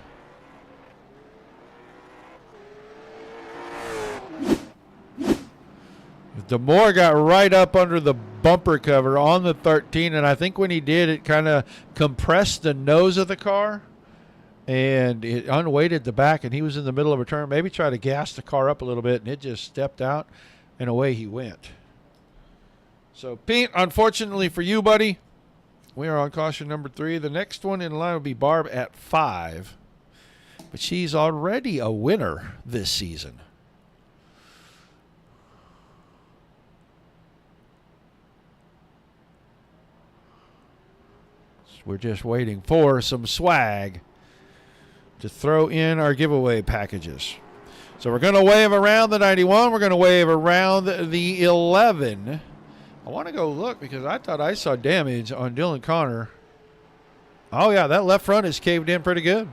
DeMoore got right up under the bumper cover on the 13, and I think when he did, it kind of compressed the nose of the car, and it unweighted the back, and he was in the middle of a turn. Maybe tried to gas the car up a little bit, and it just stepped out, and away he went. So, Pete, unfortunately for you, buddy, we are on caution number 3. The next one in line will be Barb at 5, but she's already a winner this season. We're just waiting for some swag to throw in our giveaway packages. So we're going to wave around the 91. We're going to wave around the 11. I want to go look because I thought I saw damage on Dylan Connor. Oh, yeah, that left front is caved in pretty good.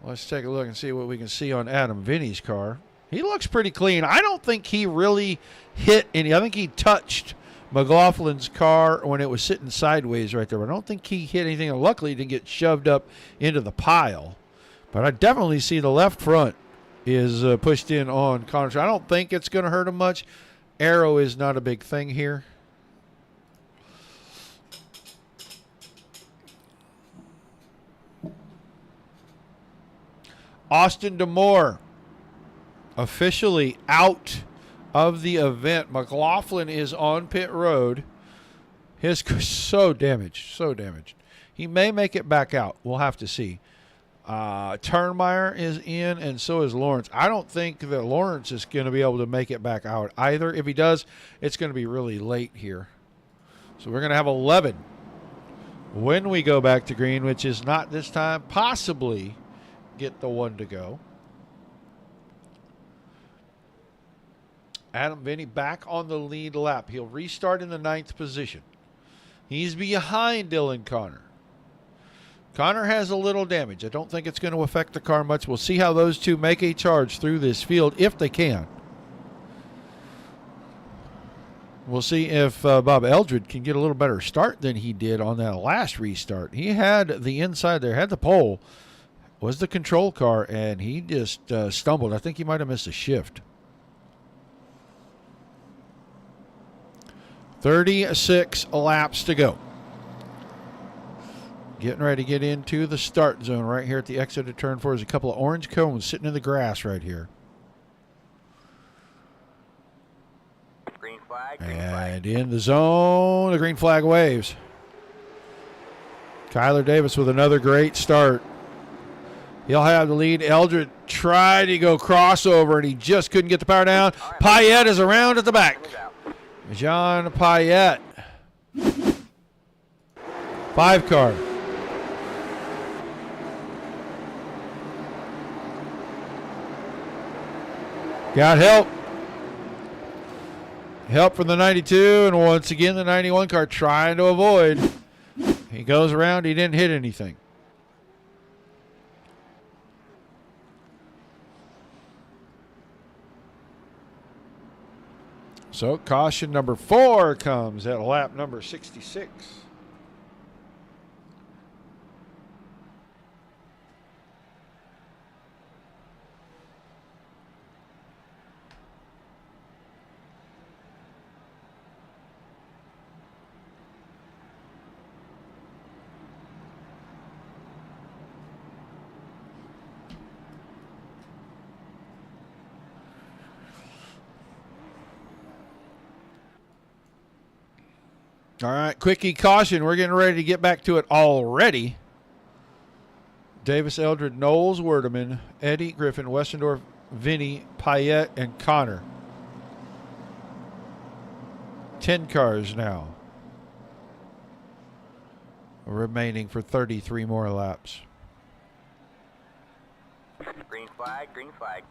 Let's take a look and see what we can see on Adam Vinny's car. He looks pretty clean. I don't think he really hit any. I think he touched McLaughlin's car when it was sitting sideways right there. But I don't think he hit anything. And luckily, he didn't get shoved up into the pile. But I definitely see the left front is pushed in on Connor. I don't think it's going to hurt him much. Aero is not a big thing here. Austin DeMoore officially out of the event. McLaughlin is on pit road. His car's so damaged, so damaged. He may make it back out. We'll have to see. Turnmeyer is in, and so is Lawrence. I don't think that Lawrence is going to be able to make it back out either. If he does, it's going to be really late here. So we're going to have 11 when we go back to green, which is not this time. Possibly get the one to go. Adam Vinny back on the lead lap. He'll restart in the 9th position. He's behind Dylan Connor. Connor has a little damage. I don't think it's going to affect the car much. We'll see how those two make a charge through this field, if they can. We'll see if Bob Eldred can get a little better start than he did on that last restart. He had the inside there, had the pole, was the control car, and he just stumbled. I think he might have missed a shift. 36 laps to go. Getting ready to get into the start zone right here at the exit of turn 4. There's a couple of orange cones sitting in the grass right here. Green flag, And in the zone, the green flag waves. Kyler Davis with another great start. He'll have the lead. Eldred tried to go crossover, and he just couldn't get the power down. Payette is around at the back. John Payette. 5 car. Got help. Help from the 92, and once again the 91 car trying to avoid. He goes around. He didn't hit anything. So caution number 4 comes at lap number 66. All right, quickie caution. We're getting ready to get back to it already. Davis, Eldred, Knowles, Werdeman, Eddie, Griffin, Westendorf, Vinny, Payette, and Connor. 10 cars now. Remaining for 33 more laps. Green flag, green flag.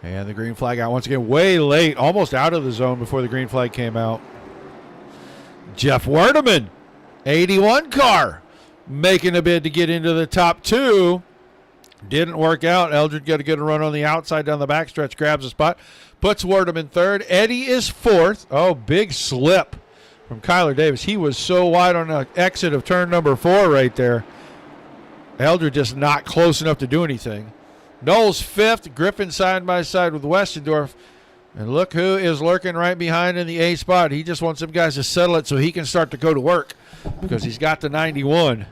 And the green flag out once again way late, almost out of the zone before the green flag came out. Jeff Werdeman, 81 car, making a bid to get into the top 2. Didn't work out. Eldred got a good run on the outside down the backstretch, grabs a spot, puts Werdeman 3rd. Eddie is 4th. Oh, big slip from Kyler Davis. He was so wide on the exit of turn number 4 right there. Eldred just not close enough to do anything. Knowles 5th. Griffin side by side with Westendorf. And look who is lurking right behind in the A spot. He just wants some guys to settle it so he can start to go to work because he's got the 91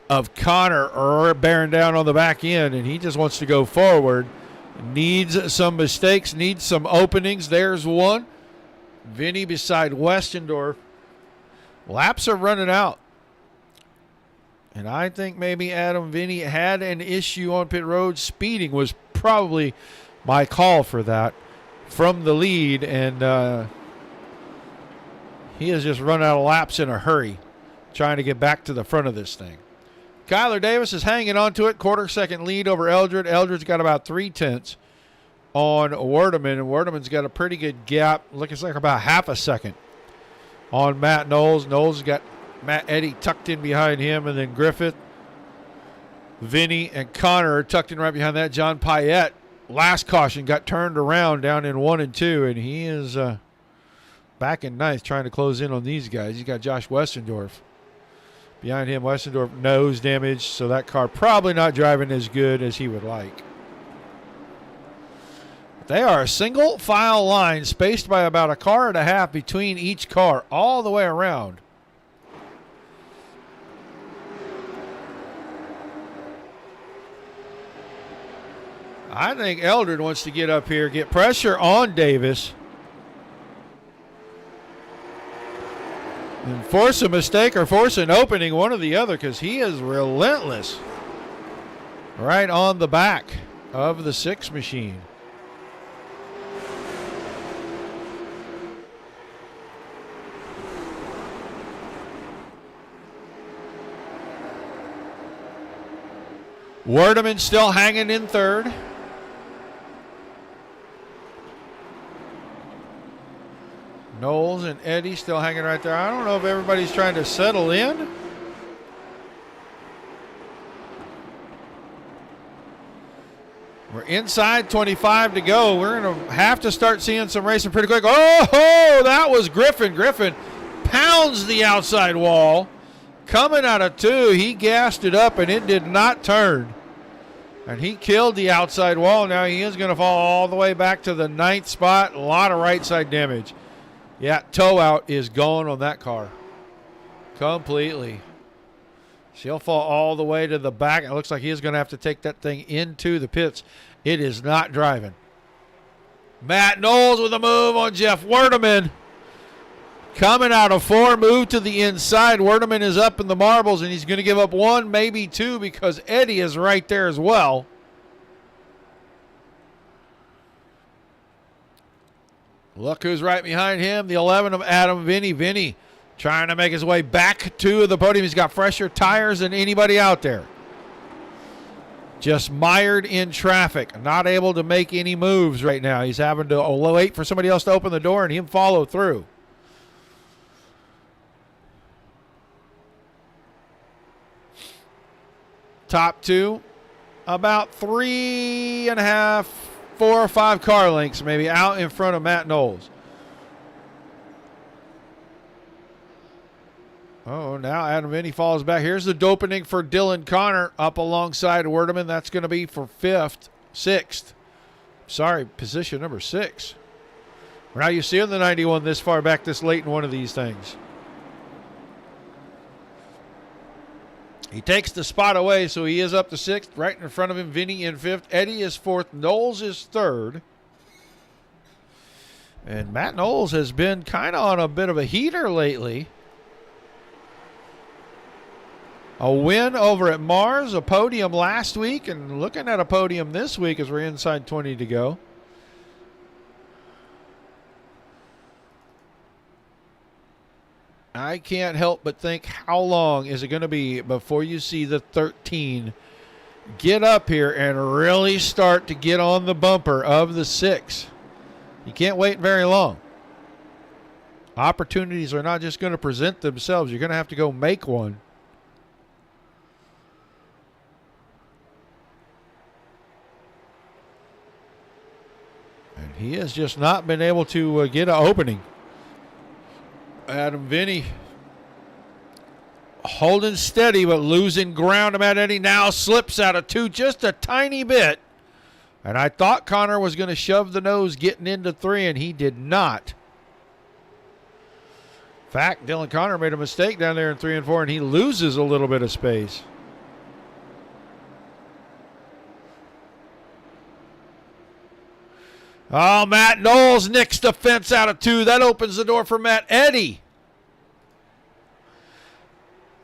of Connor bearing down on the back end, and he just wants to go forward. Needs some mistakes, needs some openings. There's one. Vinny beside Westendorf. Laps are running out. And I think maybe Adam Vinny had an issue on pit road. Speeding was probably my call for that. From the lead, and he has just run out of laps in a hurry trying to get back to the front of this thing. Kyler Davis is hanging on to it, quarter-second lead over Eldred. Eldred's got about 3/10 on Werdeman, and Werdeman's got a pretty good gap, looks like about half a second on Matt Knowles. Knowles has got Matt Eddy tucked in behind him, and then Griffith, Vinny, and Connor are tucked in right behind that. John Payette, last caution, got turned around down in 1 and 2, and he is back in 9th trying to close in on these guys. He's got Josh Westendorf behind him. Westendorf nose damage, so that car probably not driving as good as he would like. They are a single file line spaced by about a car and a half between each car all the way around. I think Eldred wants to get up here, get pressure on Davis, and force a mistake or force an opening, one or the other, because he is relentless right on the back of the 6 machine. Werdeman still hanging in 3rd. Knowles and Eddie still hanging right there. I don't know if everybody's trying to settle in. We're inside 25 to go. We're going to have to start seeing some racing pretty quick. Oh, that was Griffin. Griffin pounds the outside wall. Coming out of 2, he gassed it up and it did not turn. And he killed the outside wall. Now he is going to fall all the way back to the 9th spot. A lot of right side damage. Yeah, toe out is gone on that car. Completely. She'll fall all the way to the back. It looks like he is going to have to take that thing into the pits. It is not driving. Matt Knowles with a move on Jeff Werdeman. Coming out of 4, move to the inside. Werdeman is up in the marbles, and he's going to give up 1, maybe 2, because Eddie is right there as well. Look who's right behind him, the 11 of Adam Vinny. Vinny trying to make his way back to the podium. He's got fresher tires than anybody out there. Just mired in traffic, not able to make any moves right now. He's having to wait for somebody else to open the door and him follow through. Top 2, about 3.5, 4 or 5 car lengths maybe out in front of Matt Knowles. Oh, now Adam Vinny falls back. Here's the opening for Dylan Connor up alongside Werdeman. That's going to be for 6th. Sorry, position number 6. Now you see in the 91 this far back this late in one of these things. He takes the spot away, so he is up to 6th. Right in front of him, Vinny in 5th. Eddie is 4th. Knowles is 3rd. And Matt Knowles has been kind of on a bit of a heater lately. A win over at Mars, a podium last week, and looking at a podium this week as we're inside 20 to go. I can't help but think, how long is it going to be before you see the 13 get up here and really start to get on the bumper of the 6? You can't wait very long. Opportunities are not just going to present themselves. You're going to have to go make one. And he has just not been able to get an opening. Adam Vinny holding steady but losing ground. Matt Eddie now slips out of 2 just a tiny bit. And I thought Connor was going to shove the nose getting into 3, and he did not. In fact, Dylan Connor made a mistake down there in 3 and 4, and he loses a little bit of space. Oh, Matt Knowles nicks the fence out of 2. That opens the door for Matt Eddie.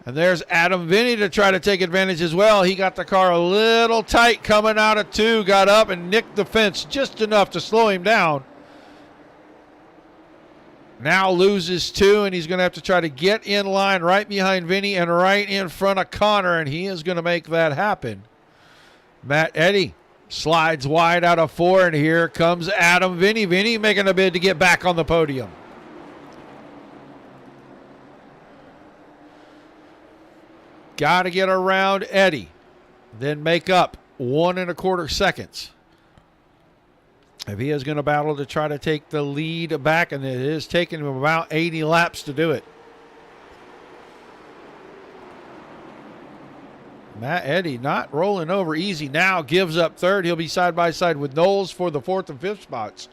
And there's Adam Vinny to try to take advantage as well. He got the car a little tight coming out of 2. Got up and nicked the fence just enough to slow him down. Now loses 2, and he's going to have to try to get in line right behind Vinny and right in front of Connor, and he is going to make that happen. Matt Eddie slides wide out of 4, and here comes Adam Vinny. Vinny making a bid to get back on the podium. Got to get around Eddie, then make up 1 1/4 seconds. If he is going to battle to try to take the lead back, and it is taking him about 80 laps to do it. Matt Eddie not rolling over easy now, gives up 3rd. He'll be side by side with Knowles for the 4th and 5th spots.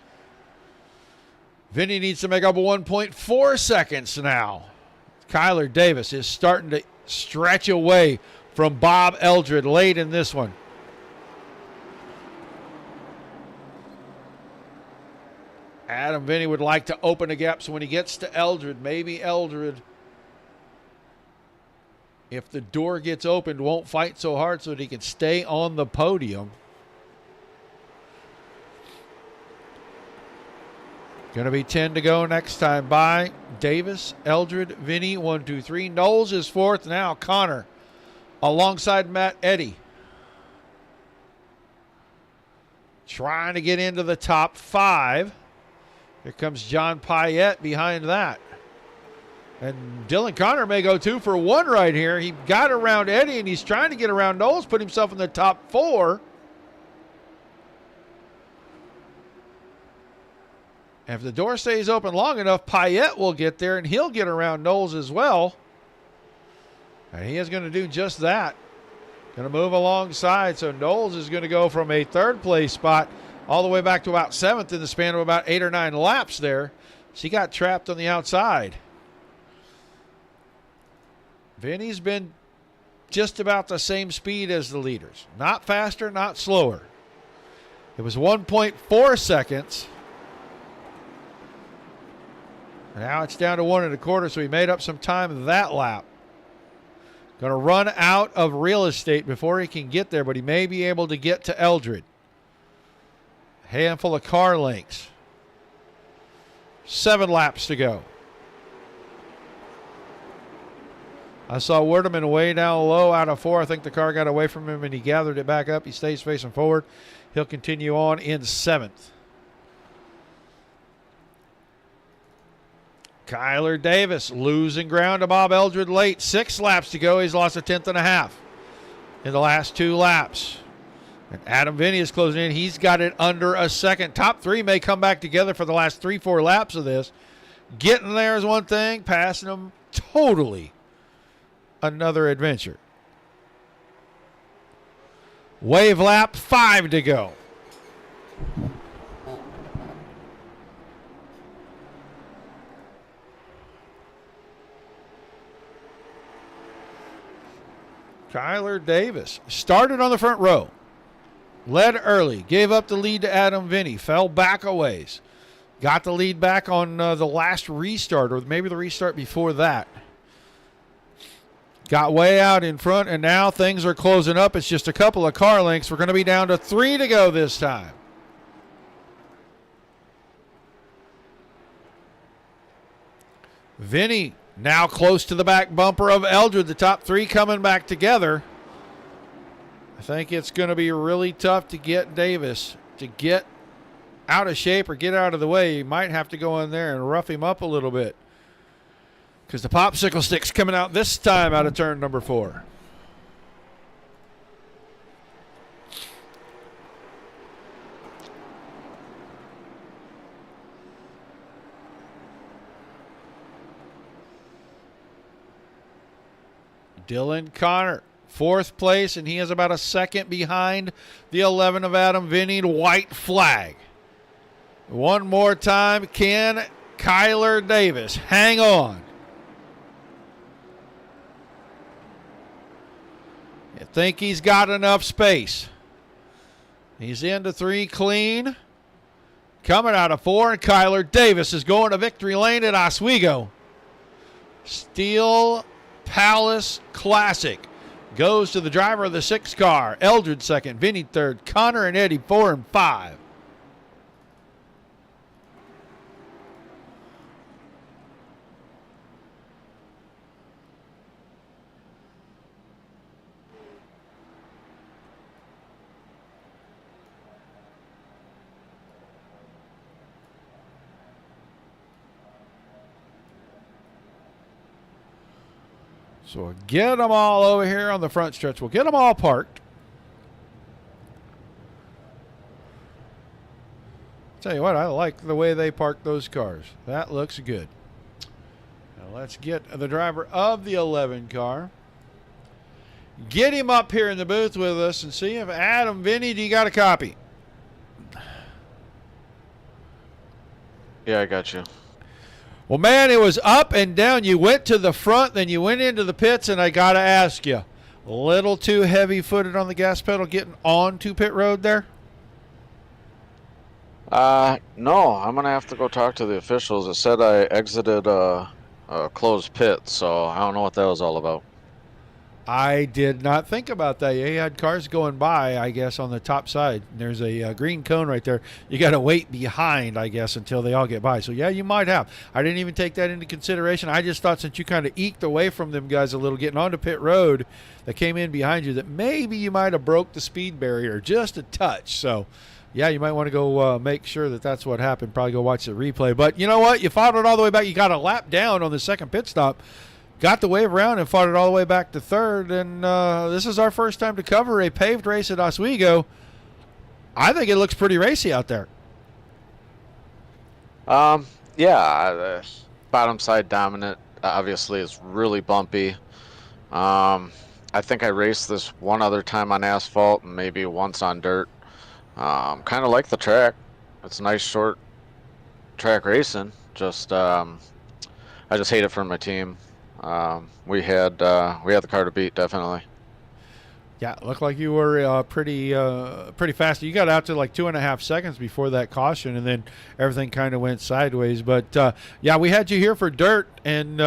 Vinny needs to make up 1.4 seconds now. Kyler Davis is starting to stretch away from Bob Eldred late in this one. Adam Vinny would like to open a gap, so when he gets to Eldred, maybe Eldred, if the door gets opened, won't fight so hard so that he can stay on the podium. Going to be 10 to go next time by. Davis, Eldred, Vinny, 1, 2, 3. Knowles is 4th. Now Connor alongside Matt Eddie. Trying to get into the top 5. Here comes John Payette behind that. And Dylan Connor may go 2 for 1 right here. He got around Eddie, and he's trying to get around Knowles, put himself in the top 4. And if the door stays open long enough, Payette will get there, and he'll get around Knowles as well. And he is going to do just that. Going to move alongside. So Knowles is going to go from a third place spot all the way back to about seventh in the span of about 8 or 9 laps there. She got trapped on the outside. Vinny's been just about the same speed as the leaders. Not faster, not slower. It was 1.4 seconds. Now it's down to 1 1/4, so he made up some time that lap. Going to run out of real estate before he can get there, but he may be able to get to Eldred. Handful of car lengths. 7 laps to go. I saw Werdeman way down low out of 4. I think the car got away from him and he gathered it back up. He stays facing forward. He'll continue on in 7th. Kyler Davis losing ground to Bob Eldred late. 6 laps to go. He's lost a 1/10.5 in the last 2 laps. And Adam Vinny is closing in. He's got it under a second. Top 3 may come back together for the last 3-4 laps of this. Getting there is one thing. Passing them, totally another adventure. Wave lap 5 to go. Kyler Davis started on the front row. Led early. Gave up the lead to Adam Vinny. Fell back a ways. Got the lead back on the last restart, or maybe the restart before that. Got way out in front, and now things are closing up. It's just a couple of car lengths. We're going to be down to 3 to go this time. Vinny now close to the back bumper of Eldred. The top 3 coming back together. I think it's going to be really tough to get Davis to get out of shape or get out of the way. You might have to go in there and rough him up a little bit, because the popsicle stick's coming out this time out of turn number 4. Dylan Connor, 4th place, and he is about a second behind the 11 of Adam Vinny. White flag. One more time. Can Kyler Davis hang on? I think he's got enough space. He's into 3 clean. Coming out of 4, and Kyler Davis is going to victory lane at Oswego. Steel Palace Classic goes to the driver of the 6 car. Eldred 2nd, Vinny 3rd, Connor and Eddie 4 and 5. So we'll get them all over here on the front stretch. We'll get them all parked. Tell you what, I like the way they park those cars. That looks good. Now let's get the driver of the 11 car. Get him up here in the booth with us and see if Adam Vinny, do you got a copy? Yeah, I got you. Well, man, it was up and down. You went to the front, then you went into the pits, and I got to ask you, a little too heavy-footed on the gas pedal getting onto pit road there? No, I'm going to have to go talk to the officials. It said I exited a closed pit, so I don't know what that was all about. I did not think about that. You had cars going by, I guess, on the top side. There's a green cone right there. You got to wait behind, I guess, until they all get by. So, yeah, you might have. I didn't even take that into consideration. I just thought since you kind of eked away from them guys a little getting onto pit road that came in behind you that maybe you might have broke the speed barrier just a touch. So, yeah, you might want to go make sure that that's what happened. Probably go watch the replay. But you know what? You followed it all the way back. You got a lap down on the second pit stop. Got the wave around and fought it all the way back to 3rd. And this is our first time to cover a paved race at Oswego. I think it looks pretty racy out there. Yeah, bottom side dominant. Obviously, it's really bumpy. I think I raced this one other time on asphalt and maybe once on dirt. Kind of like the track. It's nice short track racing. Just I just hate it for my team. We had the car to beat, definitely. Yeah, it looked like you were pretty fast. You got out to like 2.5 seconds before that caution, and then everything kind of went sideways. But yeah, we had you here for dirt, and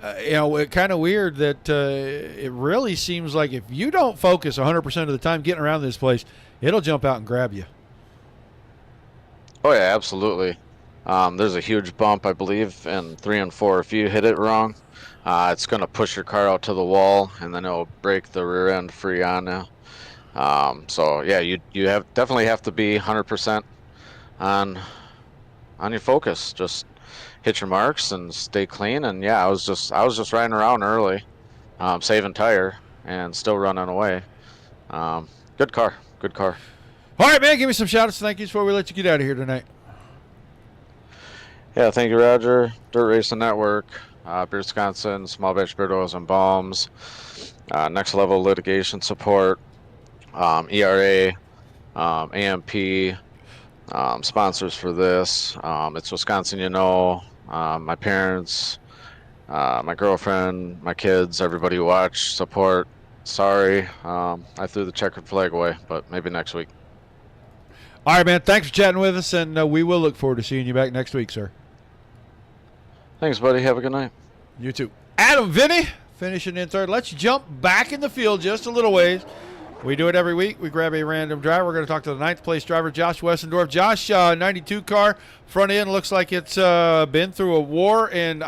it's kind of weird that it really seems like if you don't focus 100% of the time getting around this place, it'll jump out and grab you. Oh yeah, absolutely. There's a huge bump, I believe, in 3 and 4. If you hit it wrong, it's going to push your car out to the wall, and then it'll break the rear end free on you. So yeah, you definitely have to be 100% on your focus. Just hit your marks and stay clean. And yeah, I was just riding around early, saving tire, and still running away. Good car. All right, man, give me some shout-outs. Thank you before we let you get out of here tonight. Yeah, thank you, Roger. Dirt Racing Network, Beer Wisconsin, Small Batch Beard Oils and Balms, Next Level Litigation Support, ERA, AMP, sponsors for this. It's Wisconsin, my parents, my girlfriend, my kids, everybody who watched, support. Sorry, I threw the checkered flag away, but maybe next week. All right, man, thanks for chatting with us, and we will look forward to seeing you back next week, sir. Thanks, buddy. Have a good night. You too. Adam Vinny finishing in third. Let's jump back in the field just a little ways. We do it every week. We grab a random driver. We're going to talk to the 9th place driver, Josh Westendorf. Josh, 92 car, front end looks like it's been through a war, and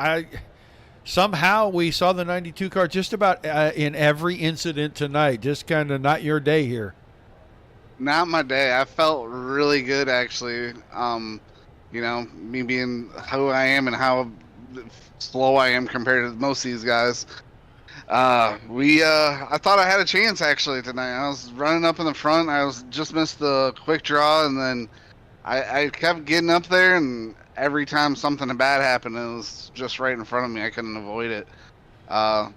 somehow we saw the 92 car just about in every incident tonight. Just kind of not your day here. Not my day. I felt really good, actually. Me being who I am and how slow I am compared to most of these guys. I thought I had a chance actually tonight. I was running up in the front. I just missed the quick draw, and then I kept getting up there, and every time something bad happened, it was just right in front of me. I couldn't avoid it. Car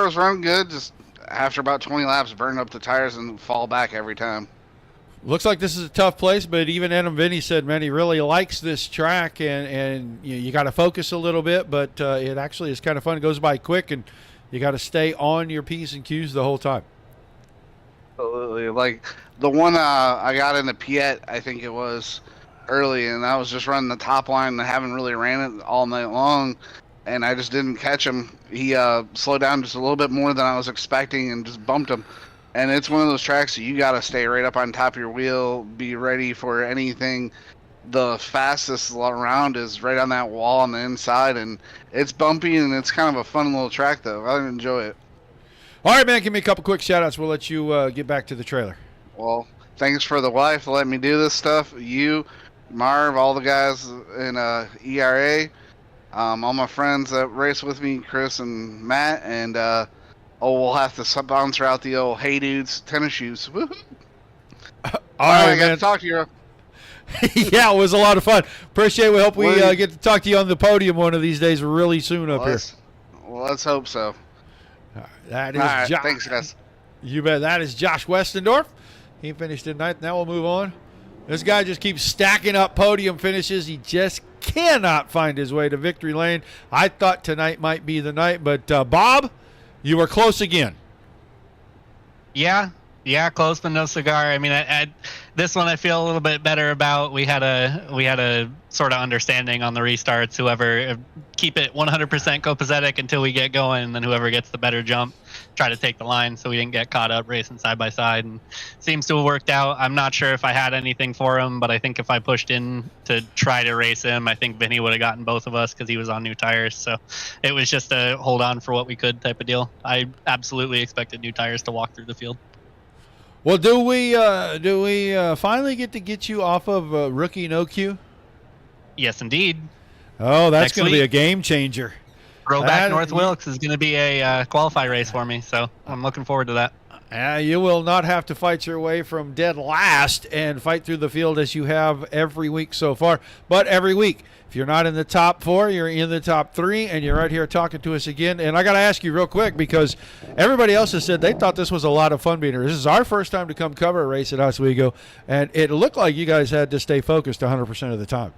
was running good. Just after about 20 laps, burn up the tires and fall back every time. Looks like this is a tough place, but even Adam Vinny said, man, he really likes this track, and you got to focus a little bit, but it actually is kind of fun. It goes by quick, and you got to stay on your P's and Q's the whole time. Absolutely. Like the one I got in the Piet, I think it was early, and I was just running the top line and haven't really ran it all night long, and I just didn't catch him. He slowed down just a little bit more than I was expecting and just bumped him. And it's one of those tracks that you got to stay right up on top of your wheel, be ready for anything. The fastest around is right on that wall on the inside, and it's bumpy, and it's kind of a fun little track, though. I enjoy it. All right, man, give me a couple quick shout-outs. We'll let you get back to the trailer. Well, thanks for the wife letting me do this stuff. You, Marv, all the guys in ERA, all my friends that race with me, Chris and Matt, and we'll have to sponsor out the old Hey Dudes tennis shoes. Woohoo! All right, I got man. to talk to you. Yeah, it was a lot of fun. Appreciate it. We hope we get to talk to you on the podium one of these days really soon up here. Well, let's hope so. That is all right, Josh. thanks, guys. You bet. That is Josh Westendorf. He finished in 9th. Now we'll move on. This guy just keeps stacking up podium finishes. He just cannot find his way to victory lane. I thought tonight might be the night, but Bob, you were close again. Yeah, close but no cigar. I mean, this one I feel a little bit better about. We had a sort of understanding on the restarts. Whoever keep it 100% copacetic until we get going, and then whoever gets the better jump, try to take the line. So we didn't get caught up racing side by side, and seems to have worked out. I'm not sure if I had anything for him, but I think if I pushed in to try to race him, I think Vinny would have gotten both of us because he was on new tires. So it was just a hold on for what we could type of deal. I absolutely expected new tires to walk through the field. Well, do we finally get you off of rookie no Q? Yes, indeed. Oh, that's Next going to be week. a game changer. Throwback North Wilkes is going to be a qualify race for me, so I'm looking forward to that. You will not have to fight your way from dead last and fight through the field as you have every week so far. But every week, if you're not in the top 4, you're in the top 3, and you're right here talking to us again. And I got to ask you real quick, because everybody else has said they thought this was a lot of fun being here. This is our first time to come cover a race at Oswego, and it looked like you guys had to stay focused 100% of the time.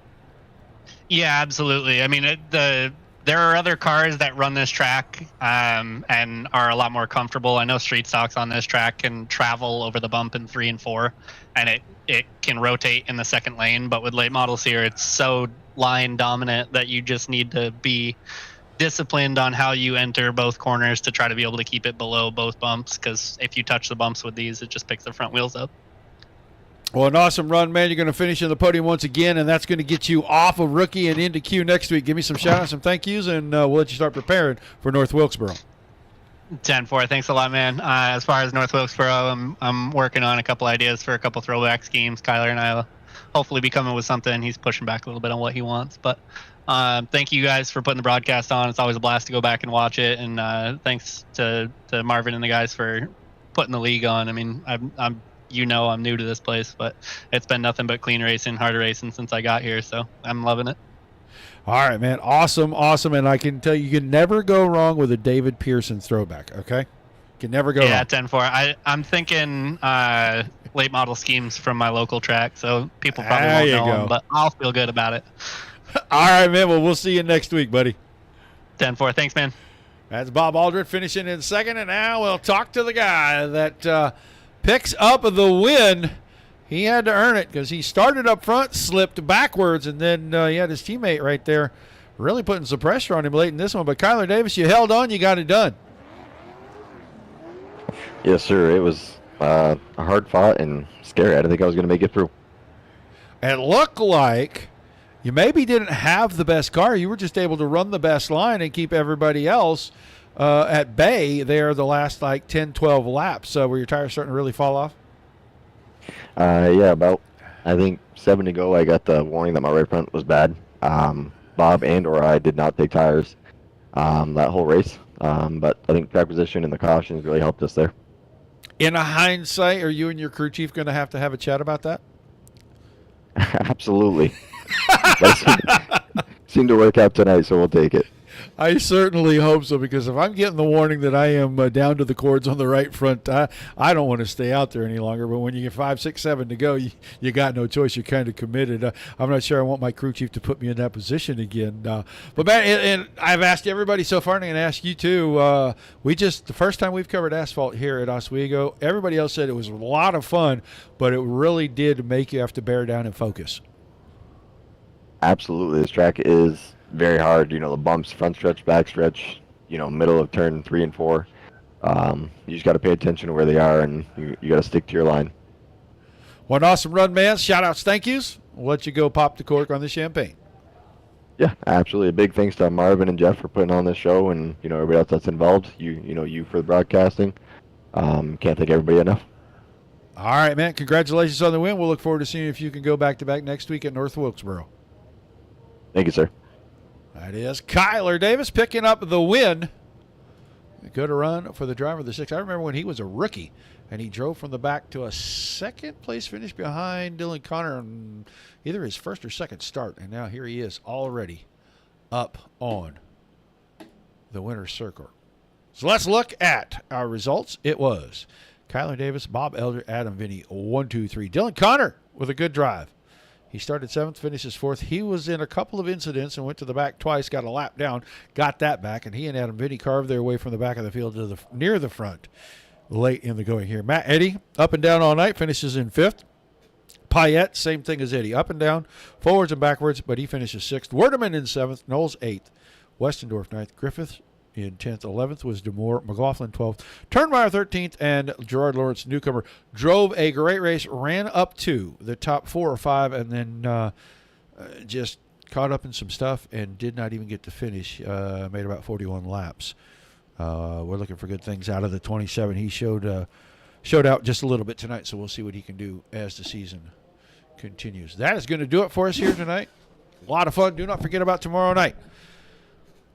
Yeah, absolutely. I mean, there are other cars that run this track and are a lot more comfortable. I know street stocks on this track can travel over the bump in 3 and 4, and it can rotate in the second lane. But with late models here, it's so line dominant that you just need to be disciplined on how you enter both corners to try to be able to keep it below both bumps, because if you touch the bumps with these, it just picks the front wheels up. Well, an awesome run, man. You're going to finish in the podium once again, and that's going to get you off of rookie and into Q next week. Give me some shout-outs, some thank yous, and we'll let you start preparing for North Wilkesboro. 10-4. Thanks a lot, man. As far as North Wilkesboro, I'm working on a couple ideas for a couple throwback schemes. Kyler and I will hopefully be coming with something. He's pushing back a little bit on what he wants. But thank you guys for putting the broadcast on. It's always a blast to go back and watch it. And thanks to Marvin and the guys for putting the league on. I mean, I'm new to this place, but it's been nothing but clean racing, hard racing since I got here, so I'm loving it. All right, man. Awesome. And I can tell you can never go wrong with a David Pearson throwback, okay? Can never go wrong. Yeah, 10-4. I'm thinking late model schemes from my local track, so people probably won't know them, but I'll feel good about it. All right, man. Well, we'll see you next week, buddy. 10-4. Thanks, man. That's Bob Aldred finishing in second, and now we'll talk to the guy that picks up the win. He had to earn it because he started up front, slipped backwards, and then he had his teammate right there really putting some pressure on him late in this one. But Kyler Davis, you held on, you got it done. Yes, sir. It was a hard fought and scary. I didn't think I was going to make it through. It looked like you maybe didn't have the best car. You were just able to run the best line and keep everybody else at bay there the last like 10, 12 laps. Were your tires starting to really fall off? Yeah, about, I think, 7 to go, I got the warning that my right front was bad. Bob or I did not take tires that whole race. But I think track position and the cautions really helped us there. In a hindsight, are you and your crew chief going to have a chat about that? Absolutely. Seemed to work out tonight, so we'll take it. I certainly hope so, because if I'm getting the warning that I am down to the cords on the right front, I don't want to stay out there any longer. But when you get 5, 6, 7 to go, you got no choice. You're kind of committed. I'm not sure I want my crew chief to put me in that position again. But, man, and I've asked everybody so far, and I'm going to ask you too. The first time we've covered asphalt here at Oswego, everybody else said it was a lot of fun, but it really did make you have to bear down and focus. Absolutely. This track is very hard. The bumps, front stretch, back stretch, middle of turn 3 and 4. You just got to pay attention to where they are, and you got to stick to your line. What an awesome run, man. Shout-outs, thank yous. We'll let you go pop the cork on the champagne. Yeah, absolutely. A big thanks to Marvin and Jeff for putting on this show, and everybody else that's involved. You for the broadcasting. Can't thank everybody enough. All right, man. Congratulations on the win. We'll look forward to seeing if you can go back-to-back next week at North Wilkesboro. Thank you, sir. That is Kyler Davis picking up the win. Good run for the driver of the 6. I remember when he was a rookie, and he drove from the back to a second-place finish behind Dylan Connor on either his first or second start. And now here he is already up on the winner's circle. So let's look at our results. It was Kyler Davis, Bob Elder, Adam Vinny, 1, 2, 3. Dylan Connor with a good drive. He started 7th, finishes 4th. He was in a couple of incidents and went to the back twice, got a lap down, got that back, and he and Adam Vinny carved their way from the back of the field to near the front late in the going here. Matt Eddy, up and down all night, finishes in 5th. Payette, same thing as Eddy, up and down, forwards and backwards, but he finishes 6th. Werdeman in 7th, Knowles 8th, Westendorf 9th, Griffith in 10th, 11th was DeMoore, McLaughlin 12th, Turnmeyer 13th, and Gerard Lawrence, newcomer, drove a great race, ran up to the top 4 or 5, and then just caught up in some stuff and did not even get to finish. Made about 41 laps. We're looking for good things out of the 27. He showed out just a little bit tonight, so we'll see what he can do as the season continues. That is going to do it for us here tonight. A lot of fun. Do not forget about tomorrow night.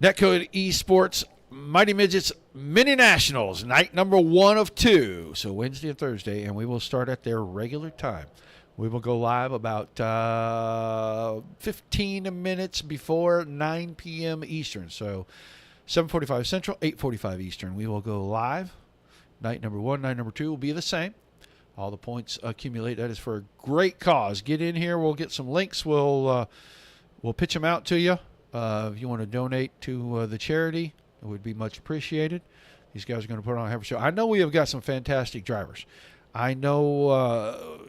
Netcode Esports Mighty Midgets Mini Nationals, night number 1 of 2. So Wednesday and Thursday, and we will start at their regular time. We will go live about 15 minutes before 9 p.m. Eastern. So 7:45 Central, 8:45 Eastern. We will go live. Night number 1, night number 2 will be the same. All the points accumulate. That is for a great cause. Get in here. We'll get some links. We'll pitch them out to you. If you want to donate to the charity, it would be much appreciated. These guys are going to put on a heck of a show. I know we have got some fantastic drivers. I know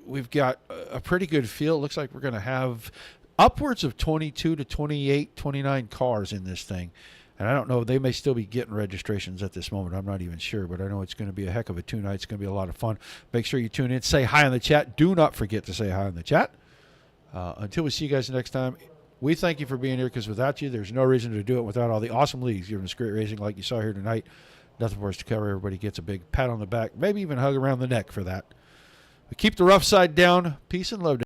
we've got a pretty good field. It looks like we're going to have upwards of 22 to 28, 29 cars in this thing. And I don't know, they may still be getting registrations at this moment. I'm not even sure, but I know it's going to be a heck of a 2 nights. It's going to be a lot of fun. Make sure you tune in. Say hi in the chat. Do not forget to say hi in the chat. Until we see you guys next time, we thank you for being here, because without you, there's no reason to do it without all the awesome leagues giving us great racing like you saw here tonight. Nothing for us to cover. Everybody gets a big pat on the back, maybe even a hug around the neck for that. We keep the rough side down. Peace and love.